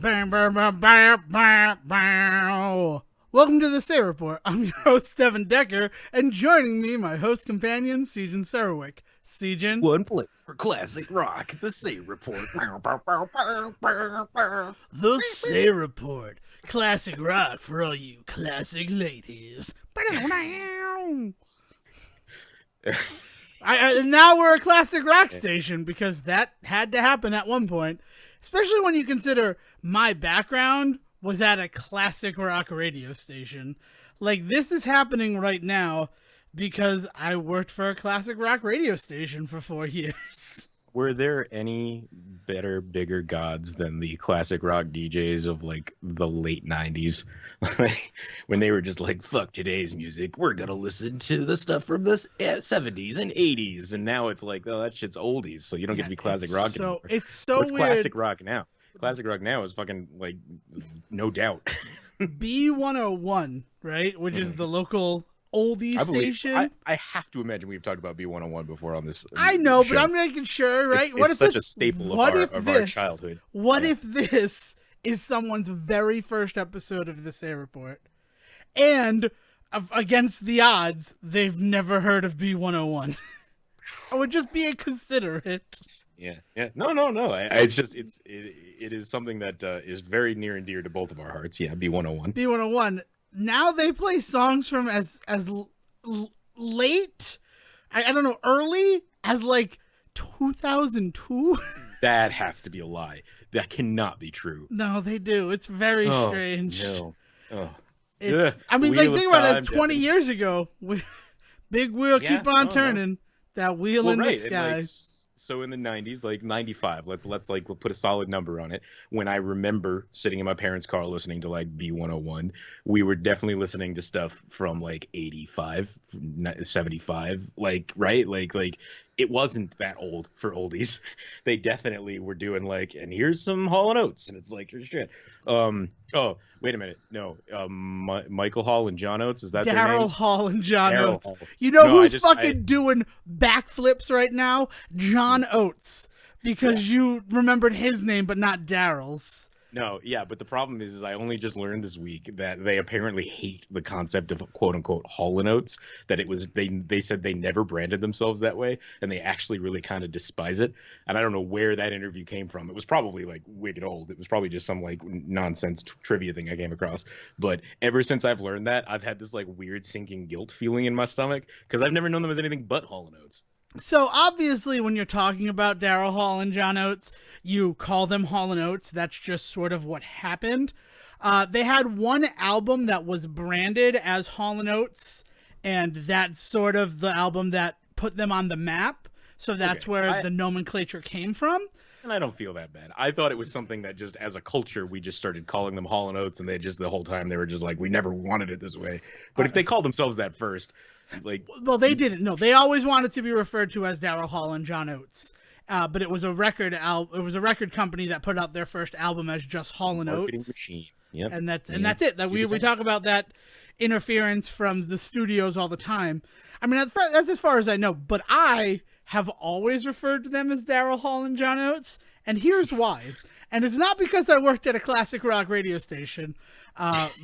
Bam, bam, bam, bam, bam, bam. Welcome to the Say Report. I'm your host, Devin Decker, and joining me, my host companion, Sejan Sarwick. Sejan. One place for classic rock, the Say Report. The Say Report. Classic rock for all you classic ladies. And now we're a classic rock station because that had to happen at one point, especially when you consider my background was at a classic rock radio station. Like, this is happening right now because I worked for a classic rock radio station for 4 years. Were there any better, bigger gods than the classic rock DJs of like the late 90s? When they were just like, fuck today's music, we're gonna listen to the stuff from the 70s and 80s. And now it's like, oh, that shit's oldies, so you don't get to be classic rock anymore. It's so What's weird. classic rock now? Classic rock now is fucking like, no doubt. B101, right? Which is the local oldie station. I have to imagine we've talked about B101 before on this. I know, show. but I'm making sure, right? It's such a staple of our childhood. What if this is someone's very first episode of the Say Report? And against the odds, they've never heard of B101. I would just be inconsiderate. Yeah. No. It is something that is very near and dear to both of our hearts. Yeah, B101. B101. Now they play songs from as late, I don't know, early as like 2002. That has to be a lie. That cannot be true. No, they do. It's very strange. No. Oh. I mean, like, think about it. As 20 years ago. Big wheel, keep on turning. That wheel in the sky. So in the 90s, like 95, let's like put a solid number on it. When I remember sitting in my parents' car listening to like B101, we were definitely listening to stuff from like 85, 75, like, right? Like it wasn't that old for oldies. They definitely were doing like, and here's some Hall & Oates, and it's like, shit. Oh, wait a minute. No, Michael Hall and John Oates, is that their names? Daryl Hall and John Daryl Oates. Hall. You know who's doing backflips right now? John Oates. Because you remembered his name, but not Daryl's. No, yeah, but the problem is I only just learned this week that they apparently hate the concept of quote unquote Hall & Oates. That it was they said they never branded themselves that way, and they actually really kind of despise it. And I don't know where that interview came from. It was probably like wicked old. It was probably just some like nonsense trivia thing I came across. But ever since I've learned that, I've had this like weird sinking guilt feeling in my stomach because I've never known them as anything but Hall & Oates. So obviously when you're talking about Daryl Hall and John Oates, you call them Hall & Oates. That's just sort of what happened. They had one album that was branded as Hall & Oates, and that's sort of the album that put them on the map. So that's where the nomenclature came from. And I don't feel that bad. I thought it was something that just as a culture, we just started calling them Hall & Oates, and they just the whole time they were just like, we never wanted it this way. But if they called themselves that first, like... Well, they didn't. No, they always wanted to be referred to as Daryl Hall and John Oates. But it was a record company that put out their first album as just Hall & Oates. Machine. Yep. And that's it. That we talk about that interference from the studios all the time. I mean, that's as far as I know. But I have always referred to them as Daryl Hall and John Oates, and here's why. And it's not because I worked at a classic rock radio station,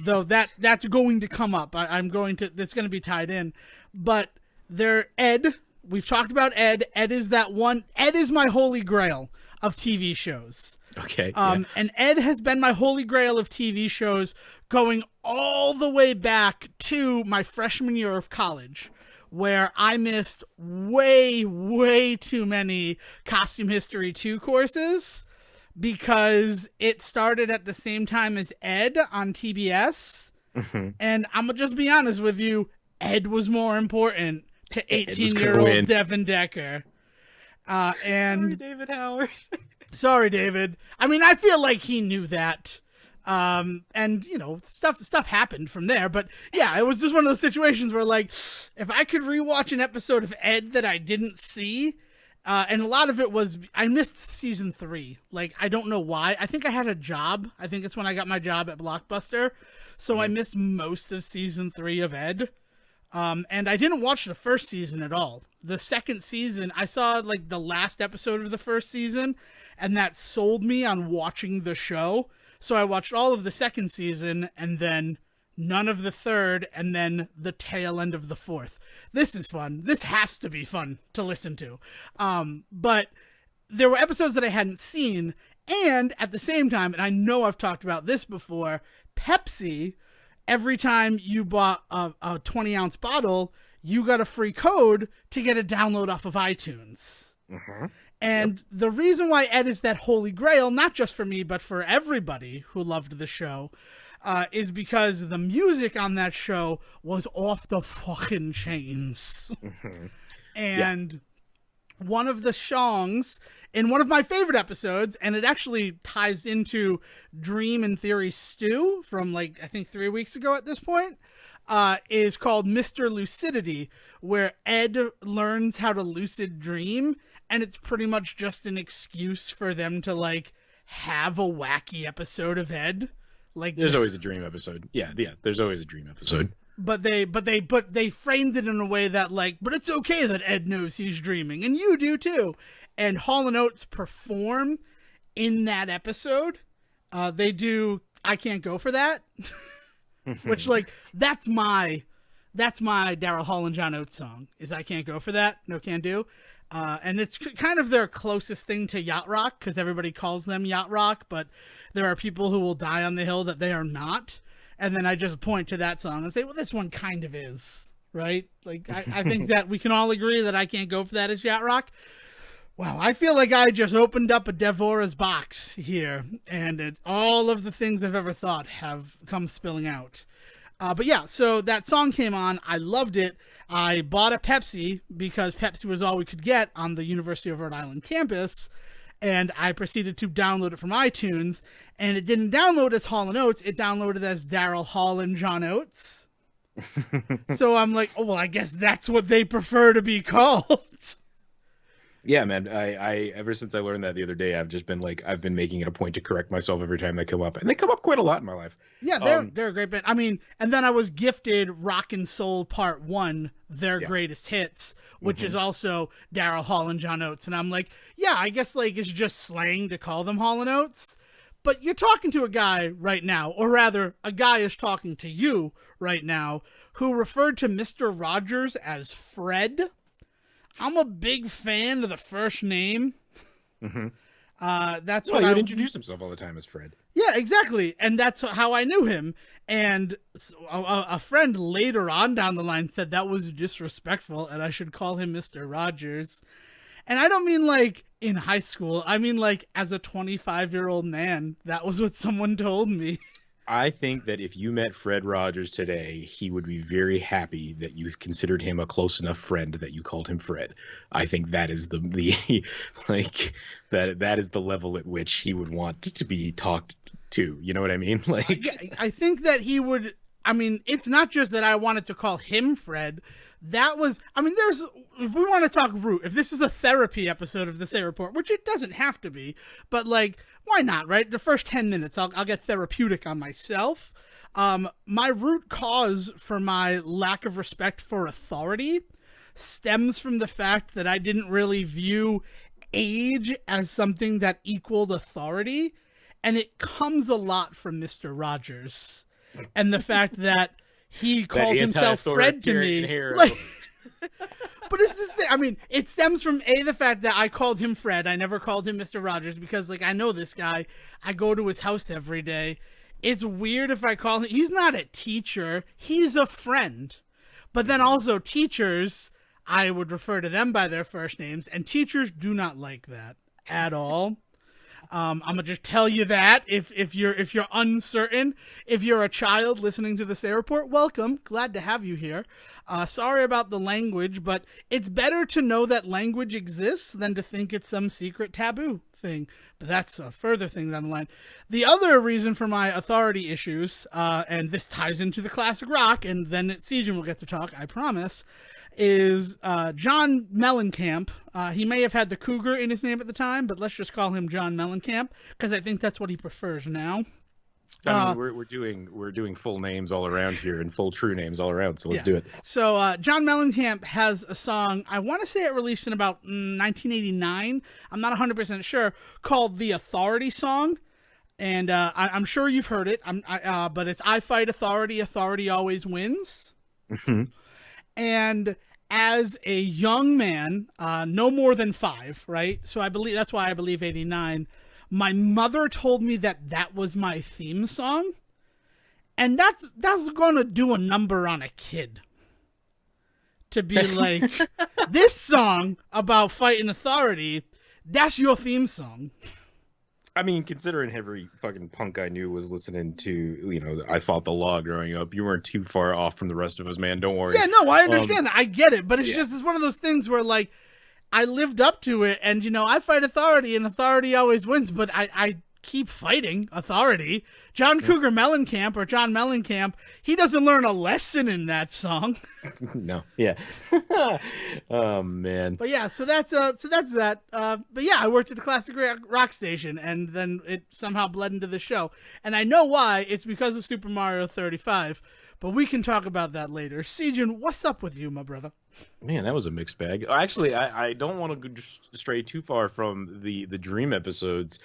though that's going to come up. That's going to be tied in. But they're Ed. We've talked about Ed. Ed is my holy grail of TV shows. Okay. And Ed has been my holy grail of TV shows going all the way back to my freshman year of college, where I missed way, way too many Costume History 2 courses because it started at the same time as Ed on TBS. Mm-hmm. And I'm going to just be honest with you, Ed was more important to 18-year-old Devin Decker. Sorry, David Howard. Sorry, David. I mean, I feel like he knew that. And you know, stuff happened from there, but yeah, it was just one of those situations where like, if I could rewatch an episode of Ed that I didn't see, and a lot of it was, I missed season 3. Like, I don't know why. I think I had a job. I think it's when I got my job at Blockbuster. So I missed most of season 3 of Ed. And I didn't watch the first season at all. The second season, I saw like the last episode of the first season, and that sold me on watching the show. So I watched all of the second season and then none of the third and then the tail end of the fourth. This is fun. This has to be fun to listen to. But there were episodes that I hadn't seen, and at the same time, and I know I've talked about this before, Pepsi, every time you bought a 20-ounce bottle, you got a free code to get a download off of iTunes. Mm-hmm. And the reason why Ed is that holy grail, not just for me, but for everybody who loved the show, is because the music on that show was off the fucking chains. Mm-hmm. And one of the songs in one of my favorite episodes, and it actually ties into Dream and Theory Stew from I think 3 weeks ago at this point, is called Mr. Lucidity, where Ed learns how to lucid dream, and it's pretty much just an excuse for them to have a wacky episode of Ed. There's always a dream episode. Yeah, there's always a dream episode. But they framed it in a way that but it's okay that Ed knows he's dreaming, and you do too. And Hall & Oates perform in that episode. They do I Can't Go For That, which that's my Daryl Hall and John Oates song, is I Can't Go For That, No Can Do. And it's kind of their closest thing to yacht rock, because everybody calls them yacht rock, but there are people who will die on the hill that they are not. And then I just point to that song and say, well, this one kind of is, right? I think that we can all agree that I Can't Go For That is yacht rock. Wow, I feel like I just opened up a Devora's box here, and all of the things I've ever thought have come spilling out. But yeah, so that song came on. I loved it. I bought a Pepsi because Pepsi was all we could get on the University of Rhode Island campus. And I proceeded to download it from iTunes. And it didn't download as Hall & Oates. It downloaded as Daryl Hall and John Oates. So I'm like, oh, well, I guess that's what they prefer to be called. Yeah, man. I ever since I learned that the other day, I've just been I've been making it a point to correct myself every time they come up, and they come up quite a lot in my life. Yeah, they're a great band. I mean, and then I was gifted Rock and Soul Part 1, their greatest hits, which is also Daryl Hall and John Oates, and I'm like, yeah, I guess it's just slang to call them Hall and Oates. But you're talking to a guy right now, or rather, a guy is talking to you right now, who referred to Mr. Rogers as Fred. I'm a big fan of the first name. Mm-hmm. That's what he would introduce himself all the time as Fred. Yeah, exactly. And that's how I knew him. And a friend later on down the line said that was disrespectful and I should call him Mr. Rogers. And I don't mean in high school. I mean as a 25-year-old man. That was what someone told me. I think that if you met Fred Rogers today, he would be very happy that you considered him a close enough friend that you called him Fred. I think that is that is the level at which he would want to be talked to. You know what I mean? I think that he would. I mean, it's not just that I wanted to call him Fred. That was, if we want to talk root, if this is a therapy episode of the Say Report, which it doesn't have to be, but why not, right? The first 10 minutes, I'll get therapeutic on myself. My root cause for my lack of respect for authority stems from the fact that I didn't really view age as something that equaled authority. And it comes a lot from Mr. Rogers and the fact that he called himself Fred to me. But it's this thing. I mean, it stems from the fact that I called him Fred. I never called him Mr. Rogers because I know this guy. I go to his house every day. It's weird if I call him. He's not a teacher. He's a friend. But then also teachers, I would refer to them by their first names, and teachers do not like that at all. I'm gonna just tell you that if you're uncertain, if you're a child listening to the Say Report, welcome. Glad to have you here. Sorry about the language, but it's better to know that language exists than to think it's some secret taboo thing. But that's a further thing down the line. The other reason for my authority issues, and this ties into the classic rock, and then at Siege we'll get to talk, I promise, is John Mellencamp. He may have had the Cougar in his name at the time, but let's just call him John Mellencamp because I think that's what he prefers now. I mean, we're doing full names all around here and full true names all around, so let's do it. So John Mellencamp has a song, I want to say it released in about 1989, I'm not 100% sure, called The Authority Song. And I'm sure you've heard it. But it's I fight authority, authority always wins. And as a young man, no more than 5, right? So that's why I believe 89. My mother told me that was my theme song. And that's going to do a number on a kid. To be like, this song about fighting authority, that's your theme song. I mean, considering every fucking punk I knew was listening to, I Fought the Law growing up, you weren't too far off from the rest of us, man. Don't worry. Yeah, no, I understand. I get it. But it's one of those things where, like, I lived up to it, and, I fight authority, and authority always wins, but I keep fighting authority. John Cougar Mellencamp, or John Mellencamp, he doesn't learn a lesson in that song. No, yeah. Oh, man. But yeah, so that's that. But yeah, I worked at a classic rock station, and then it somehow bled into the show. And I know why. It's because of Super Mario 35. But we can talk about that later. Sejan, what's up with you, my brother? Man, that was a mixed bag. Actually, I don't want to go stray too far from the Dream episodes.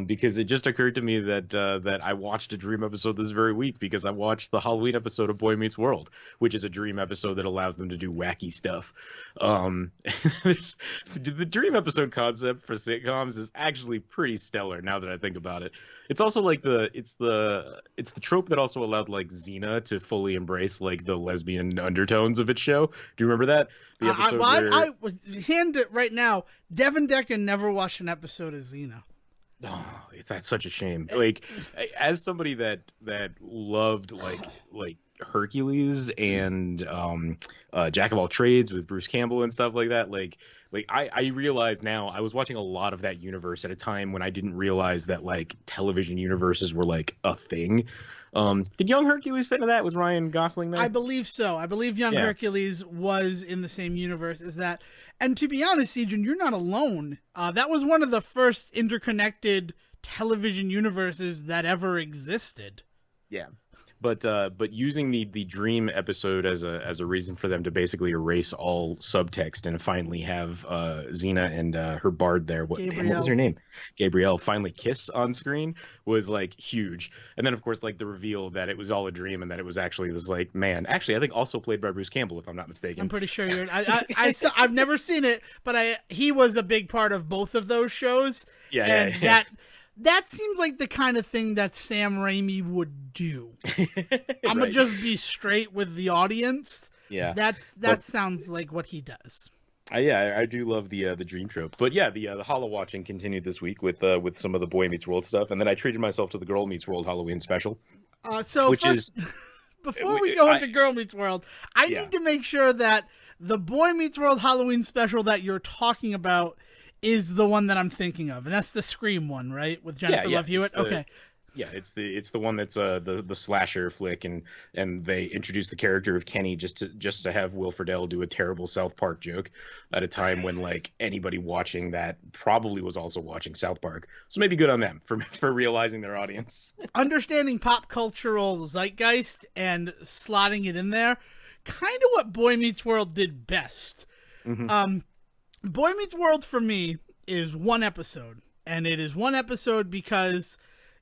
Because it just occurred to me that I watched a Dream episode this very week because I watched the Halloween episode of Boy Meets World, which is a Dream episode that allows them to do wacky stuff. The Dream episode concept for sitcoms is actually pretty stellar now that I think about it. It's also like it's the trope that also allowed like Xena to fully embrace like the lesbian undertones of its show. Do you remember that? The episode I hand it right now. Devin Decker never watched an episode of Xena. Oh, that's such a shame. Like, as somebody that loved like Hercules and Jack of All Trades with Bruce Campbell and stuff like that, like I realize now I was watching a lot of that universe at a time when I didn't realize that like television universes were like a thing. Did Young Hercules fit into that with Ryan Gosling there? I believe so. I believe Young Hercules was in the same universe as that. And to be honest, Sejan, you're not alone. That was one of the first interconnected television universes that ever existed. Yeah. But using the Dream episode as a reason for them to basically erase all subtext and finally have Xena and her bard there, what was her name? Gabrielle finally kiss on screen was like huge. And then of course like the reveal that it was all a dream and that it was actually this like man, actually I think also played by Bruce Campbell if I'm not mistaken. I'm pretty sure I've never seen it, but he was a big part of both of those shows. Yeah. That seems like the kind of thing that Sam Raimi would do. I'm gonna just be straight with the audience. Yeah, that sounds like what he does. I do love the dream trope. But yeah, the Hollow watching continued this week with some of the Boy Meets World stuff, and then I treated myself to the Girl Meets World Halloween special. Before we go into Girl Meets World, I need to make sure that the Boy Meets World Halloween special that you're talking about is the one that I'm thinking of, and that's the Scream one, right? With Jennifer Love Hewitt. Okay. Yeah, it's the one that's the slasher flick, and they introduce the character of Kenny just to have Will Friedle do a terrible South Park joke at a time when like anybody watching that probably was also watching South Park. So maybe good on them for realizing their audience. Understanding pop cultural zeitgeist and slotting it in there, kind of what Boy Meets World did best. Mm-hmm. Boy Meets World for me is one episode, and it is one episode because,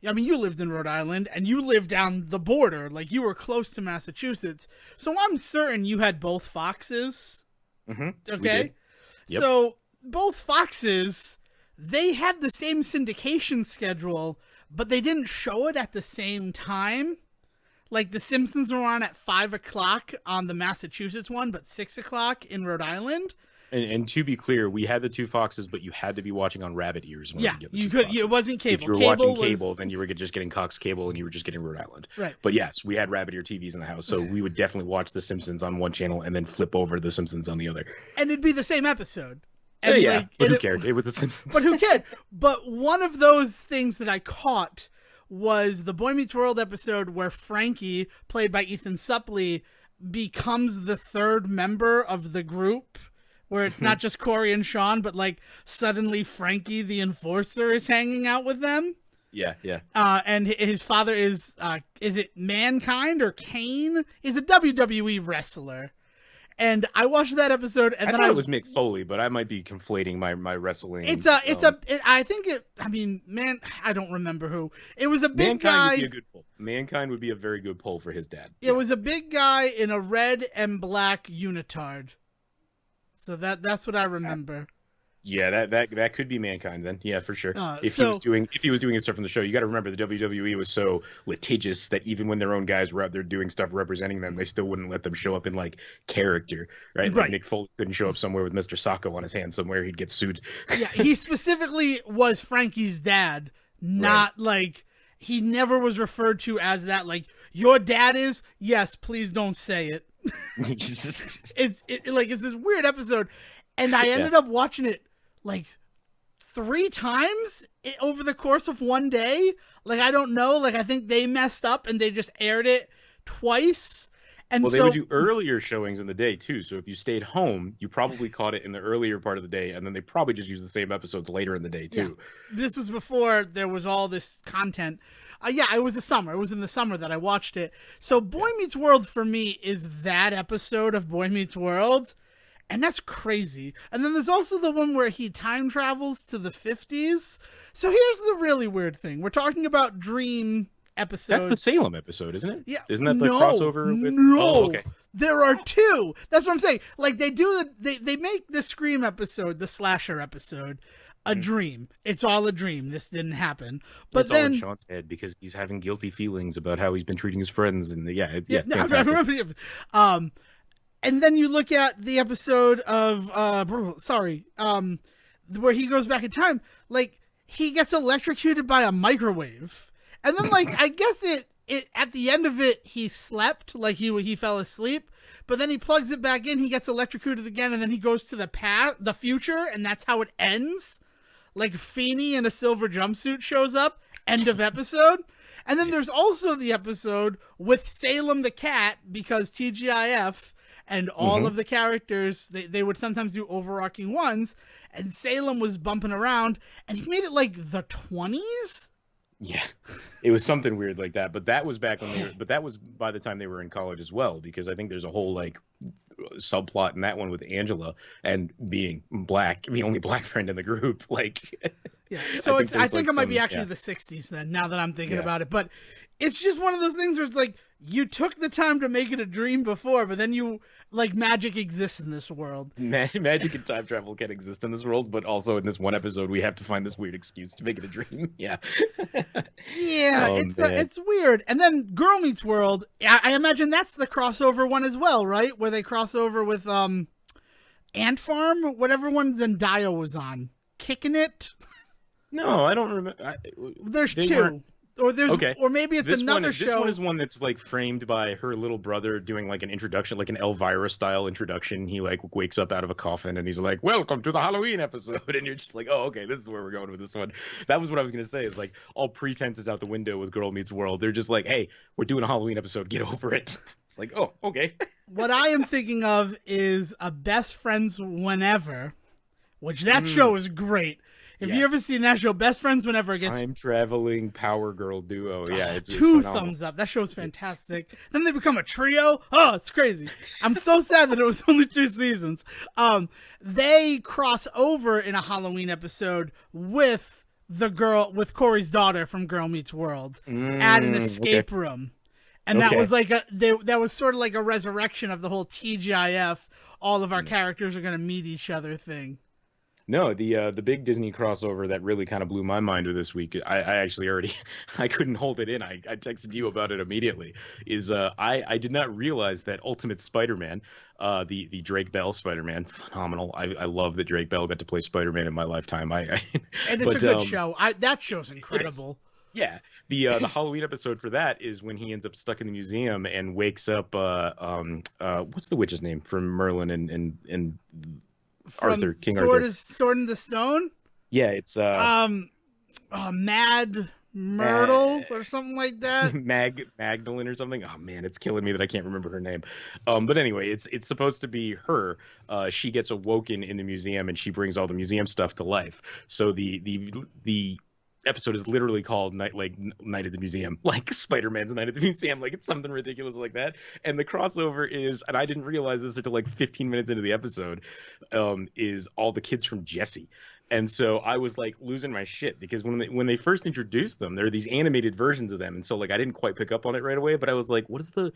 I mean, you lived in Rhode Island, and you lived down the border, like you were close to Massachusetts, so I'm certain you had both Foxes, okay? Yep. So both Foxes, they had the same syndication schedule, but they didn't show it at the same time. Like, The Simpsons were on at 5 o'clock on the Massachusetts one, but 6 o'clock in Rhode Island. And to be clear, we had the two Foxes, but you had to be watching on rabbit ears. You could. It wasn't cable. If you were watching cable, then you were just getting Cox Cable, and you were just getting Rhode Island. Right. But yes, we had rabbit ear TVs in the house, so we would definitely watch The Simpsons on one channel and then flip over to The Simpsons on the other. And it'd be the same episode. And but who cared? It was The Simpsons. But who cared? But one of those things that I caught was the Boy Meets World episode where Frankie, played by Ethan Suplee, becomes the third member of the group. Where it's not just Corey and Sean, but like suddenly Frankie the Enforcer is hanging out with them. Yeah. And his father is it Mankind or Kane? Is a WWE wrestler. And I watched that episode, and I then thought it was Mick Foley, but I might be conflating my wrestling. I mean, man, I don't remember who. It was a big Mankind guy. Would be a good pull. Mankind would be a very good pull for his dad. It was a big guy in a red and black unitard. So that's what I remember. Yeah, that could be Mankind then. Yeah, for sure. If he was doing his stuff from the show, you got to remember the WWE was so litigious that even when their own guys were out there doing stuff representing them, they still wouldn't let them show up in like character, right? Like Mick Foley couldn't show up somewhere with Mr. Sacco on his hand somewhere; he'd get sued. Yeah, he specifically was Frankie's dad, not like he never was referred to as that. Like your dad is. Yes, please don't say it. It's this weird episode, and I ended up watching it like 3 times over the course of one day. Like, I don't know. Like, I think they messed up and they just aired it twice. And they would do earlier showings in the day too. So if you stayed home, you probably caught it in the earlier part of the day, and then they probably just used the same episodes later in the day too. Yeah. This was before there was all this content. It was the summer. It was in the summer that I watched it. So Boy Meets World for me is that episode of Boy Meets World. And that's crazy. And then there's also the one where he time travels to the 50s. So here's the really weird thing. We're talking about dream episodes. That's the Salem episode, isn't it? Yeah. Isn't that the crossover? No. Oh, okay. There are 2. That's what I'm saying. Like, they make the Scream episode, the slasher episode, a dream. It's all a dream. This didn't happen. But it's all in Sean's head because he's having guilty feelings about how he's been treating his friends. And fantastic. And then you look at the episode of where he goes back in time, like he gets electrocuted by a microwave. And then like I guess it at the end of it he slept, like he fell asleep, but then he plugs it back in, he gets electrocuted again, and then he goes to the future, and that's how it ends. Like Feeney in a silver jumpsuit shows up, end of episode. And then there's also the episode with Salem the cat, because TGIF. And all of the characters, they would sometimes do overarching ones. And Salem was bumping around. And he made it like the 20s? Yeah. It was something weird like that. But that was back when that was by the time they were in college as well. Because I think there's a whole like subplot in that one with Angela and being black, the only black friend in the group. Like, yeah. So I think it might be actually the 60s then, now that I'm thinking about it. But it's just one of those things where it's like, you took the time to make it a dream before, but then magic exists in this world. Magic and time travel can exist in this world, but also in this one episode, we have to find this weird excuse to make it a dream. Yeah. It's weird. And then Girl Meets World, I imagine that's the crossover one as well, right? Where they cross over with Ant Farm, whatever one Zendaya was on. Kicking It? No, I don't remember. There's 2. Or maybe it's another show. This one is one that's like framed by her little brother doing like an introduction, like an Elvira style introduction. He like wakes up out of a coffin and he's like, "Welcome to the Halloween episode," and you're just like, "Oh, okay, this is where we're going with this one." That was what I was gonna say. Is like all pretense is out the window with Girl Meets World. They're just like, "Hey, we're doing a Halloween episode. Get over it." It's like, "Oh, okay." What I am thinking of is a Best Friends Whenever, which that show is great. If you ever seen that show, Best Friends Whenever gets time traveling power girl duo, it's 2 thumbs up. That show's fantastic. Then they become a trio. Oh, it's crazy. I'm so sad that it was only 2 seasons. They cross over in a Halloween episode with Corey's daughter from Girl Meets World at an escape room, and that was like that was sort of like a resurrection of the whole TGIF. All of our characters are going to meet each other thing. No, the big Disney crossover that really kind of blew my mind with this week, I actually already, I couldn't hold it in. I texted you about it immediately, is I did not realize that Ultimate Spider-Man, the Drake Bell Spider-Man, phenomenal. I love that Drake Bell got to play Spider-Man in my lifetime. And it's a good show. That show's incredible. Yeah. The Halloween episode for that is when he ends up stuck in the museum and wakes up, what's the witch's name from Merlin and Arthur, King Arthur. Sword in the Stone? Yeah, it's Mad Myrtle or something like that. Magdalene or something. Oh man, it's killing me that I can't remember her name. But anyway, it's supposed to be her. She gets awoken in the museum and she brings all the museum stuff to life. So the episode is literally called Night at the Museum, like Spider-Man's Night at the Museum, like it's something ridiculous like that. And the crossover is, and I didn't realize this until like 15 minutes into the episode, is all the kids from Jesse. And so I was like losing my shit because when they first introduced them, there are these animated versions of them, and so like I didn't quite pick up on it right away. But I was like, what is the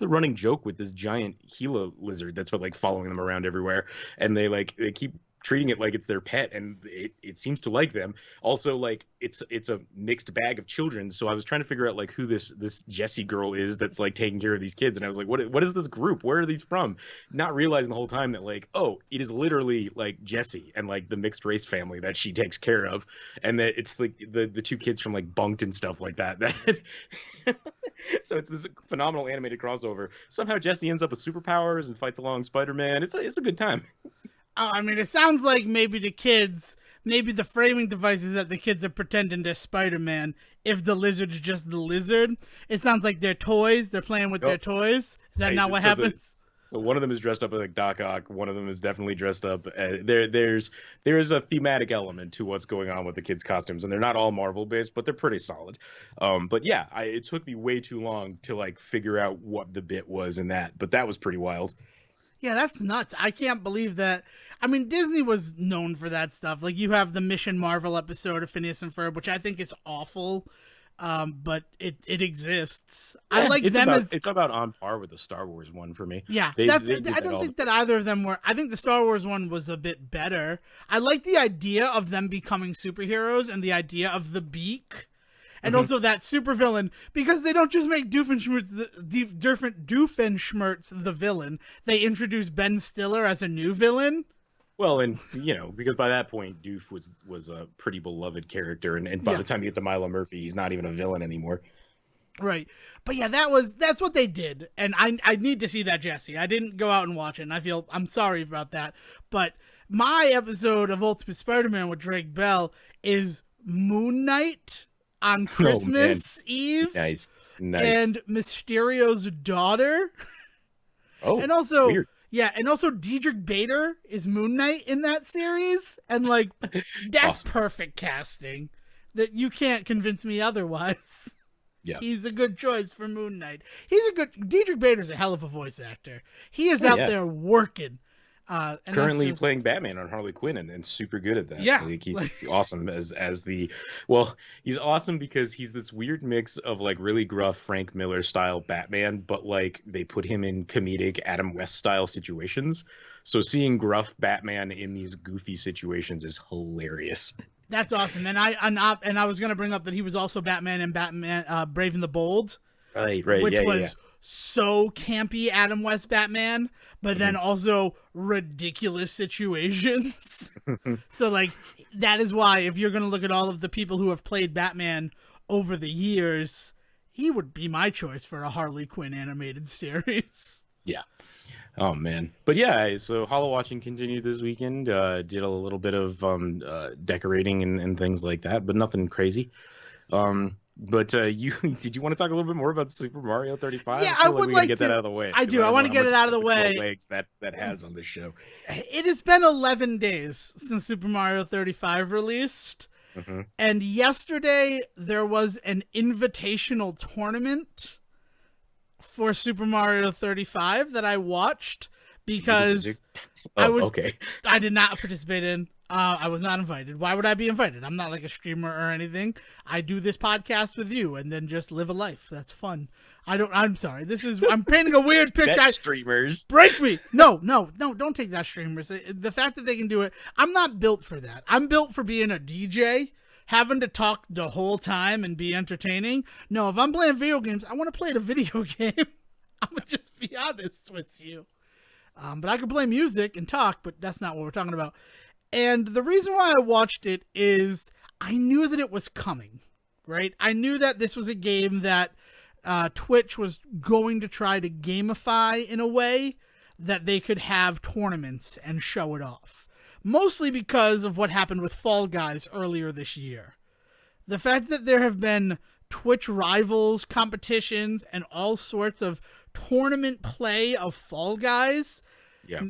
running joke with this giant Gila lizard that's like following them around everywhere? And they keep treating it like it's their pet, and it seems to like them. Also, like it's a mixed bag of children, so I was trying to figure out like who this Jessie girl is that's like taking care of these kids, and I was like, what is this group? Where are these from? Not realizing the whole time that like, oh, it is literally like Jessie and like the mixed race family that she takes care of, and that it's like the two kids from like Bunked and stuff like that. So it's this phenomenal animated crossover. Somehow Jessie ends up with superpowers and fights along Spider-Man. It's a good time. I mean, it sounds like maybe the framing device is that the kids are pretending they're Spider-Man if the lizard's just the lizard. It sounds like they're toys. They're playing with their toys. Is that not what happens? So one of them is dressed up like Doc Ock. One of them is definitely dressed up. There's a thematic element to what's going on with the kids' costumes, and they're not all Marvel-based, but they're pretty solid. But yeah, it took me way too long to like figure out what the bit was in that, but that was pretty wild. Yeah, that's nuts. I can't believe that. I mean, Disney was known for that stuff. Like, you have the Mission Marvel episode of Phineas and Ferb, which I think is awful, but it exists. Yeah, I like them it's about on par with the Star Wars one for me. Yeah, I don't think that either of them were. I think the Star Wars one was a bit better. I like the idea of them becoming superheroes and the idea of the beak. And also that supervillain, because they don't just make Doofenshmirtz the villain. They introduce Ben Stiller as a new villain. Well, and because by that point Doof was a pretty beloved character, and by the time you get to Milo Murphy, he's not even a villain anymore. Right. But yeah, that's what they did, and I need to see that, Jesse. I didn't go out and watch it, and I'm sorry about that. But my episode of Ultimate Spider-Man with Drake Bell is Moon Knight on Christmas Eve. Nice. And Mysterio's daughter. Oh, and also weird. Yeah, and also Diedrich Bader is Moon Knight in that series, and like that's awesome. Perfect casting. That you can't convince me otherwise. Yeah. He's a good choice for Moon Knight. Diedrich Bader's a hell of a voice actor. He is out there working. Currently playing Batman on Harley Quinn and super good at that. Yeah, like he's awesome as he's awesome because he's this weird mix of like really gruff Frank Miller style Batman, but like they put him in comedic Adam West style situations. So seeing gruff Batman in these goofy situations is hilarious. That's awesome. And I was gonna bring up that he was also Batman in Batman Brave and the Bold. Right. Which was so campy Adam West Batman, but then also ridiculous situations. So like that is why if you're going to look at all of the people who have played Batman over the years, he would be my choice for a Harley Quinn animated series. Yeah. Oh man. But yeah, so Hollow watching continued this weekend. Did a little bit of decorating and things like that, but nothing crazy. But did you want to talk a little bit more about Super Mario 35? Yeah, I would like to get that out of the way. I do. I want to get it out of the way. Legs that has on this show. It has been 11 days since Super Mario 35 released, and yesterday there was an invitational tournament for Super Mario 35 that I watched because I did not participate in. I was not invited. Why would I be invited? I'm not like a streamer or anything. I do this podcast with you and then just live a life. That's fun. I'm sorry. I'm painting a weird picture. That's streamers. Break me. No, don't take that, streamers. The fact that they can do it, I'm not built for that. I'm built for being a DJ, having to talk the whole time and be entertaining. No, if I'm playing video games, I want to play the video game. I'm going to just be honest with you. But I can play music and talk, but that's not what we're talking about. And the reason why I watched it is I knew that it was coming, right? I knew that this was a game that Twitch was going to try to gamify in a way that they could have tournaments and show it off. Mostly because of what happened with Fall Guys earlier this year. The fact that there have been Twitch rivals, competitions, and all sorts of tournament play of Fall Guys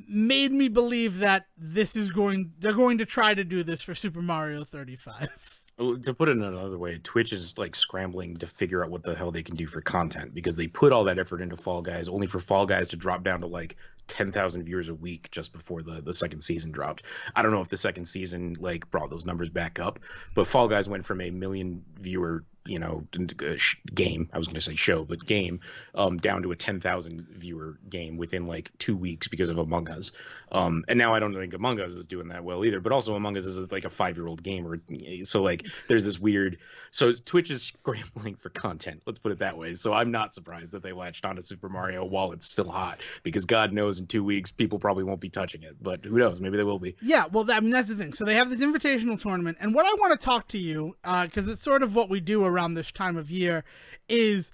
made me believe that they're going to try to do this for Super Mario 35. To put it another way, Twitch is like scrambling to figure out what the hell they can do for content, because they put all that effort into Fall Guys only for Fall Guys to drop down to like 10,000 viewers a week just before the second season dropped. I don't know if the second season like brought those numbers back up, but Fall Guys went from a million viewer game, I was going to say show, but game, down to a 10,000 viewer game within like 2 weeks because of Among Us. And now I don't think Among Us is doing that well either, but also Among Us is like a 5-year-old game, or so like there's this weird, so Twitch is scrambling for content, let's put it that way. So I'm not surprised that they latched onto Super Mario while it's still hot, because God knows in 2 weeks people probably won't be touching it, but who knows, maybe they will be. Yeah, well, I mean, that's the thing. So they have this invitational tournament, and what I want to talk to you, because it's sort of what we do around this time of year, is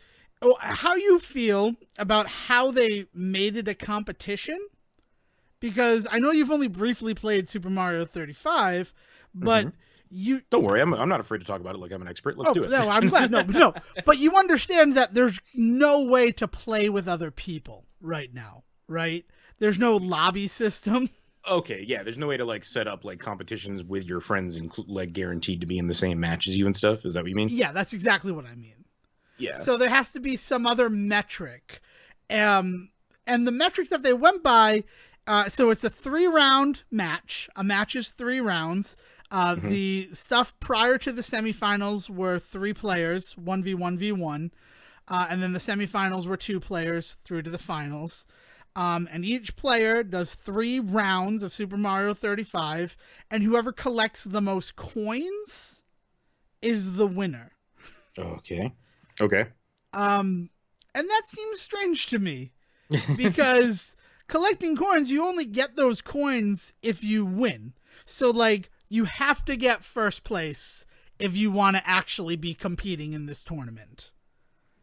how you feel about how they made it a competition. Because I know you've only briefly played Super Mario 35, but you don't worry, I'm not afraid to talk about it like I'm an expert. Let's do it. No, I'm glad. No, but you understand that there's no way to play with other people right now, right? There's no lobby system. Okay, yeah, there's no way to like set up like competitions with your friends and like guaranteed to be in the same match as you and stuff. Is that what you mean? Yeah, that's exactly what I mean. Yeah. So there has to be some other metric, and the metric that they went by. So it's a 3-round match. A match is 3 rounds. The stuff prior to the semifinals were 3 players, 1v1v1, and then the semifinals were 2 players through to the finals. And each player does 3 rounds of Super Mario 35, and whoever collects the most coins is the winner. Okay. And that seems strange to me, because collecting coins, you only get those coins if you win. So, like, you have to get first place if you want to actually be competing in this tournament.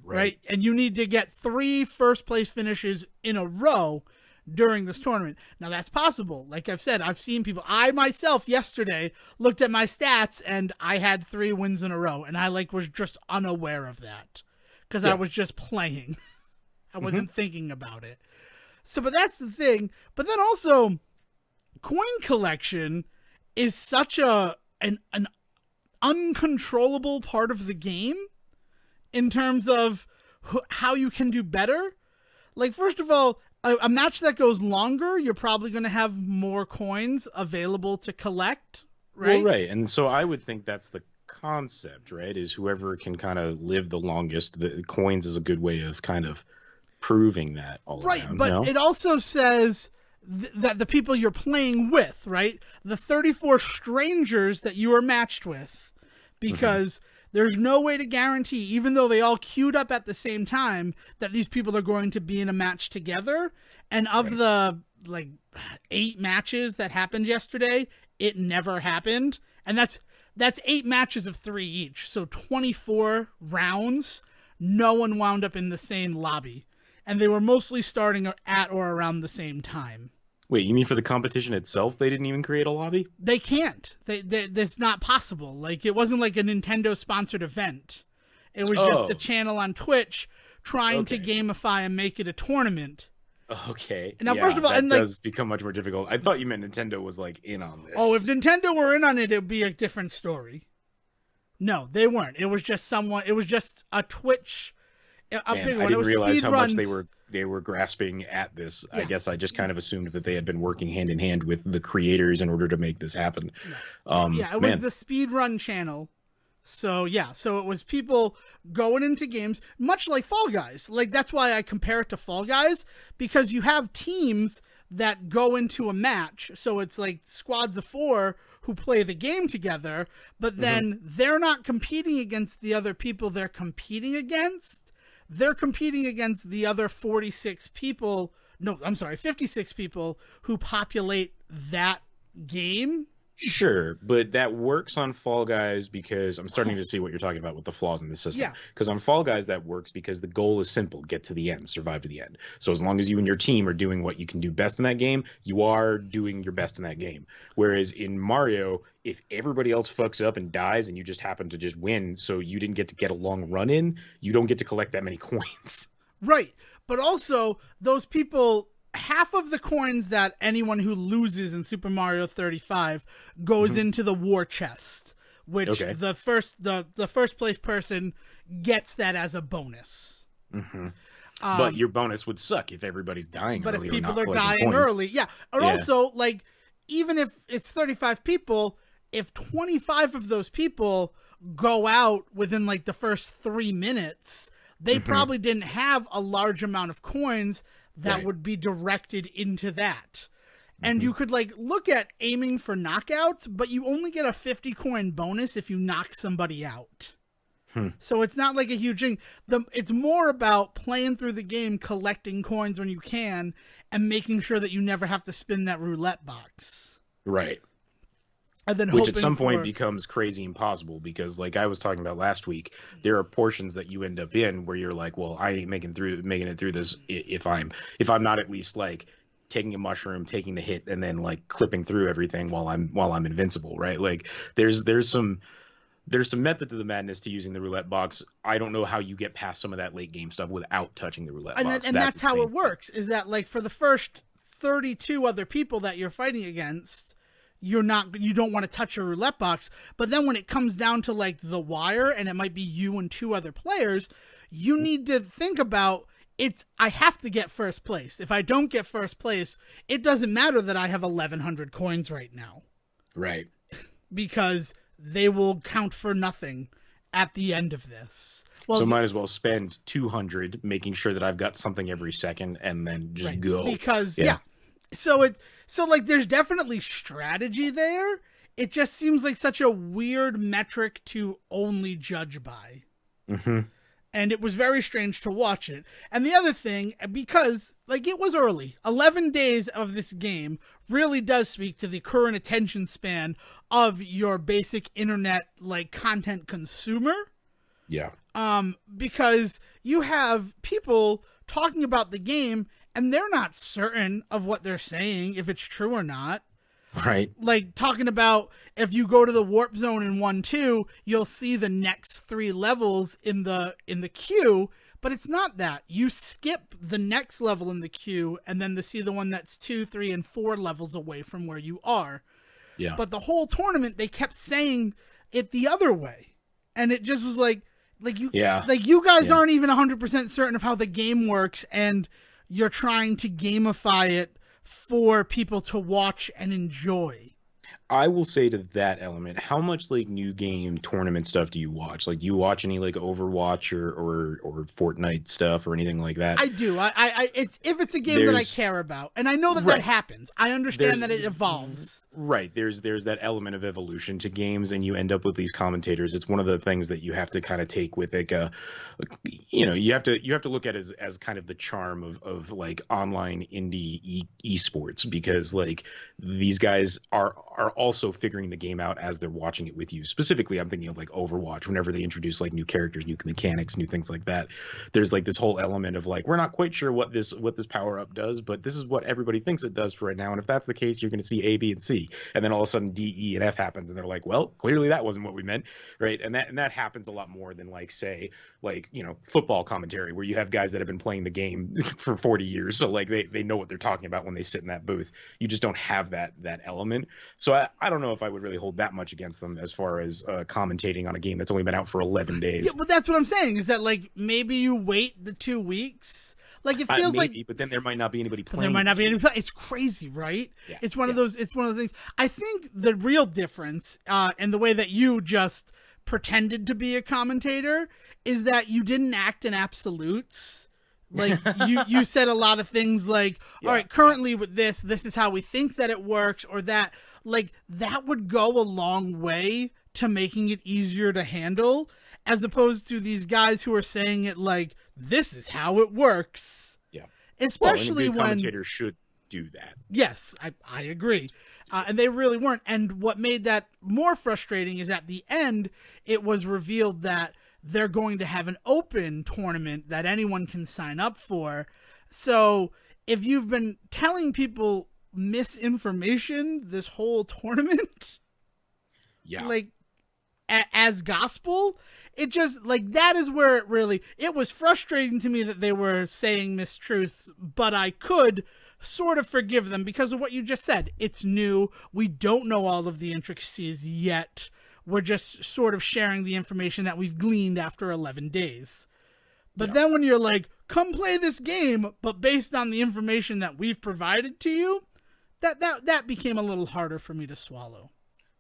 Right? And you need to get 3 first place finishes in a row during this tournament. Now, that's possible. Like I've said, I've seen people. I myself yesterday looked at my stats and I had 3 wins in a row, and I was just unaware of that because I was just playing. I wasn't thinking about it. So, but that's the thing. But then also, coin collection is such an uncontrollable part of the game in terms of how you can do better. Like, first of all, a match that goes longer, you're probably going to have more coins available to collect, right? Well, right. And so I would think that's the concept, right? Is whoever can kind of live the longest, the coins is a good way of kind of proving that all right, around. But it also says that the people you're playing with, right? The 34 strangers that you are matched with, because there's no way to guarantee, even though they all queued up at the same time, that these people are going to be in a match together. And of the 8 matches that happened yesterday, it never happened. And that's 8 matches of 3 each. So 24 rounds, no one wound up in the same lobby. And they were mostly starting at or around the same time. Wait, you mean for the competition itself, they didn't even create a lobby? They can't. That's not possible. Like, it wasn't like a Nintendo-sponsored event. It was just a channel on Twitch trying to gamify and make it a tournament. Okay. Now, first of all, that does become much more difficult. I thought you meant Nintendo was in on this. Oh, if Nintendo were in on it, it would be a different story. No, they weren't. It was just It was just a Twitch. I didn't realize how much they were grasping at this. Yeah. I guess I just kind of assumed that they had been working hand in hand with the creators in order to make this happen. Yeah, it was the speedrun channel. So it was people going into games, much like Fall Guys. Like, that's why I compare it to Fall Guys, because you have teams that go into a match. So it's like squads of 4 who play the game together, but then they're not competing against the other people they're competing against. They're competing against the other 56 people. No, I'm sorry, 56 people who populate that game. Sure, but that works on Fall Guys because I'm starting to see what you're talking about with the flaws in the system. Yeah. Because on Fall Guys, that works because the goal is simple: get to the end, survive to the end. So as long as you and your team are doing what you can do best in that game, you are doing your best in that game. Whereas in Mario, if everybody else fucks up and dies and you just happen to just win, so you didn't get a long run in, you don't get to collect that many coins. Right. But also, those people, half of the coins that anyone who loses in Super Mario 35 goes into the war chest, which the first place person gets that as a bonus. Mm-hmm. But your bonus would suck if everybody's dying but early. But if people are dying early, and also, like, even if it's 35 people, if 25 of those people go out within, like, the first 3 minutes, they probably didn't have a large amount of coins that would be directed into that. And you could, like, look at aiming for knockouts, but you only get a 50 coin bonus if you knock somebody out. So it's not like a huge thing. It's more about playing through the game, collecting coins when you can, and making sure that you never have to spin that roulette box. Right. And then which at some point becomes crazy impossible, because, like I was talking about last week, there are portions that you end up in where you're like, well, I ain't making it through this if I'm not at least, like, taking a mushroom, taking the hit, and then, like, clipping through everything while I'm invincible, right? Like, there's some method to the madness to using the roulette box. I don't know how you get past some of that late game stuff without touching the roulette box. And that's how it works, is that, like, for the first 32 other people that you're fighting against, you don't want to touch a roulette box. But then when it comes down to, like, the wire, and it might be you and 2 other players, you need to think about, I have to get first place. If I don't get first place, it doesn't matter that I have 1,100 coins right now. Right. Because they will count for nothing at the end of this. Well, so might as well spend 200 making sure that I've got something every second, and then just go. Because So like, there's definitely strategy there. It just seems like such a weird metric to only judge by. Mm-hmm. And it was very strange to watch it. And the other thing, because, like, it was early, 11 days of this game really does speak to the current attention span of your basic internet, like, content consumer. Yeah. Because you have people talking about the game, and they're not certain of what they're saying, if it's true or not. Right. Like, talking about, if you go to the warp zone in 1-2, you'll see the next 3 levels in the queue, but it's not that. You skip the next level in the queue, and then to see the one that's 2, 3, and 4 levels away from where you are. Yeah. But the whole tournament, they kept saying it the other way. And it just was like you guys aren't even 100% certain of how the game works, and you're trying to gamify it for people to watch and enjoy. I will say to that element, how much, like, new game tournament stuff do you watch? Like, do you watch any, like, Overwatch or Fortnite stuff or anything like that? I do. It's if it's a game that I care about, and I know that happens. I understand that it evolves. Right. There's that element of evolution to games, and you end up with these commentators. It's one of the things that you have to kind of take with, like, you have to look at as kind of the charm of like online indie esports, because, like, these guys are also figuring the game out as they're watching it with you. Specifically, I'm thinking of, like, Overwatch. Whenever they introduce, like, new characters, new mechanics, new things like that, there's, like, this whole element of, like, we're not quite sure what this power up does, but this is what everybody thinks it does for right now. And if that's the case, you're going to see A, B, and C, and then all of a sudden D, E, and F happens, and they're like, well, clearly that wasn't what we meant, right? And that happens a lot more than, like, say, like, football commentary, where you have guys that have been playing the game for 40 years, so, like, they know what they're talking about when they sit in that booth. You just don't have that element. So I don't know if I would really hold that much against them as far as commentating on a game that's only been out for 11 days. Yeah, but that's what I'm saying, is that, like, maybe you wait the 2 weeks. Like, it feels maybe, but then there might not be anybody playing. There might not be anybody. It's crazy, right? Yeah, it's one of those things. I think the real difference, and the way that you just pretended to be a commentator, is that you didn't act in absolutes. Like, you said a lot of things like, all right, currently with this is how we think that it works, or that. Like, that would go a long way to making it easier to handle, as opposed to these guys who are saying it like, this is how it works. Yeah. Especially when commentators should do that. Yes, I agree. And they really weren't. And what made that more frustrating is, at the end, it was revealed that they're going to have an open tournament that anyone can sign up for. So if you've been telling people misinformation this whole tournament, like, as gospel, it just, like, that is where it was frustrating to me that they were saying mistruths, but I could sort of forgive them because of what you just said. It's new. We don't know all of the intricacies yet. We're just sort of sharing the information that we've gleaned after 11 days. But then when you're like, come play this game, but based on the information that we've provided to you, that became a little harder for me to swallow.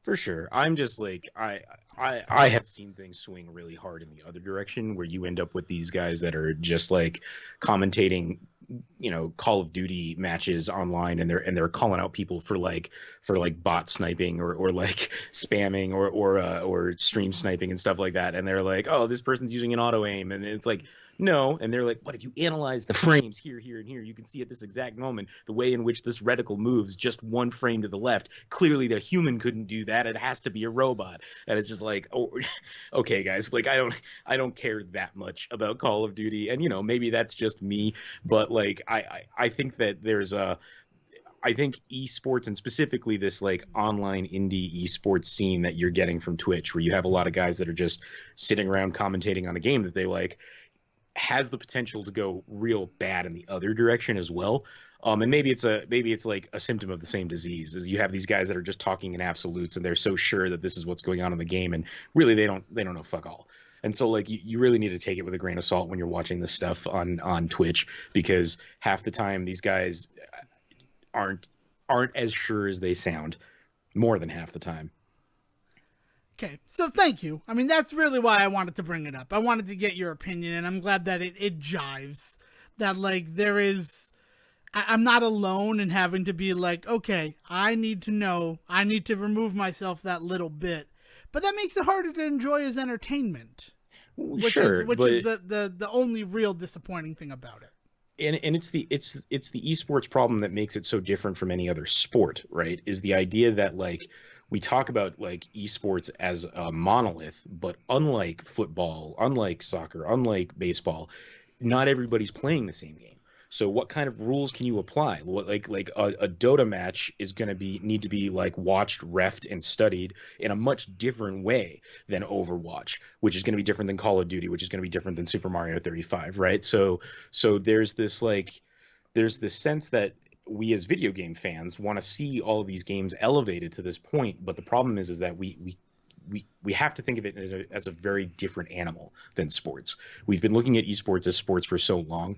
For sure. I'm just like, I have seen things swing really hard in the other direction, where you end up with these guys that are just like commentating, you know, Call of Duty matches online, and they're calling out people for bot sniping or like spamming or stream sniping and stuff like that. And they're like, oh, this person's using an auto aim, and it's like, no. And they're like, but if you analyze the frames here, here, and here, you can see at this exact moment the way in which this reticle moves just one frame to the left. Clearly the human couldn't do that. It has to be a robot. And it's just like, oh, okay, guys, like I don't care that much about Call of Duty. And, you know, maybe that's just me, but like I think that there's I think esports, and specifically this like online indie esports scene that you're getting from Twitch, where you have a lot of guys that are just sitting around commentating on a game that they like, has the potential to go real bad in the other direction as well. And maybe it's like a symptom of the same disease, is you have these guys that are just talking in absolutes, and they're so sure that this is what's going on in the game, and really they don't know fuck all. And so like you really need to take it with a grain of salt when you're watching this stuff on Twitch, because half the time these guys aren't as sure as they sound, more than half the time. Okay, so thank you. I mean, that's really why I wanted to bring it up. I wanted to get your opinion, and I'm glad that it jives. That, like, there is... I'm not alone in having to be like, okay, I need to know. I need to remove myself that little bit. But that makes it harder to enjoy as entertainment. Which is the only real disappointing thing about it. And it's the esports problem that makes it so different from any other sport, right? Is the idea that, like, we talk about like esports as a monolith, but unlike football, unlike soccer, unlike baseball, not everybody's playing the same game. So what kind of rules can you apply? Like a Dota match is going to need to be like watched, refed, and studied in a much different way than Overwatch, which is going to be different than Call of Duty, which is going to be different than Super Mario 35, right? So there's this sense that we as video game fans want to see all of these games elevated to this point, but the problem is that we have to think of it as a very different animal than sports. We've been looking at esports as sports for so long,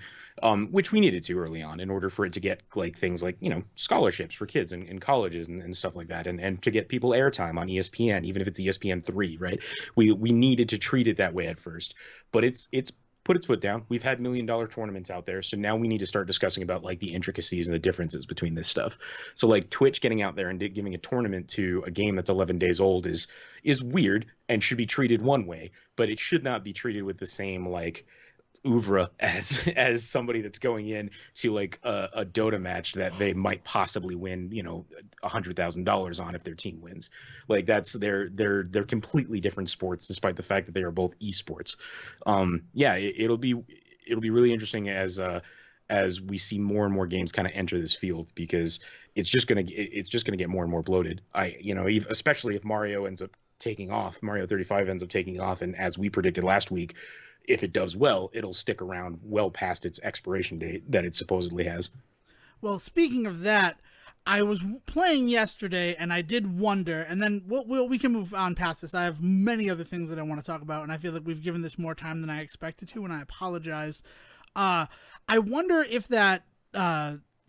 which we needed to early on in order for it to get like things like, you know, scholarships for kids in colleges and stuff like that, and to get people airtime on ESPN, even if it's ESPN3, right? We needed to treat it that way at first, but it's put its foot down. We've had $1 million tournaments out there, so now we need to start discussing about like the intricacies and the differences between this stuff. So like Twitch getting out there and giving a tournament to a game that's 11 days old is weird and should be treated one way, but it should not be treated with the same like oeuvre as somebody that's going in to like a Dota match that they might possibly win, you know, $100,000 on if their team wins. Like that's they're completely different sports, despite the fact that they are both esports. It'll be really interesting as we see more and more games kind of enter this field, because it's just gonna get more and more bloated. Especially if Mario ends up taking off, Mario 35 ends up taking off, and as we predicted last week, if it does well, it'll stick around well past its expiration date that it supposedly has. Well, speaking of that, I was playing yesterday, and I did wonder, and then we can move on past this. I have many other things that I want to talk about, and I feel like we've given this more time than I expected to, and I apologize. I wonder if that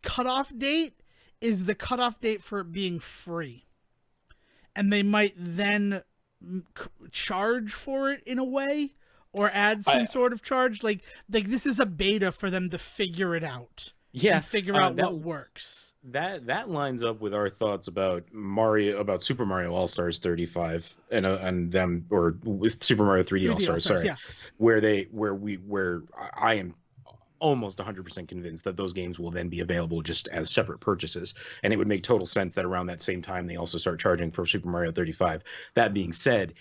cutoff date is the cutoff date for it being free, and they might then charge for it in a way, or add some sort of charge. Like this is a beta for them to figure it out. Yeah, and figure out what works. That lines up with our thoughts about Super Mario All-Stars 35 and them, or with Super Mario 3D All-Stars, sorry, yeah. where I am almost 100% convinced that those games will then be available just as separate purchases, and it would make total sense that around that same time they also start charging for Super Mario 35. That being said,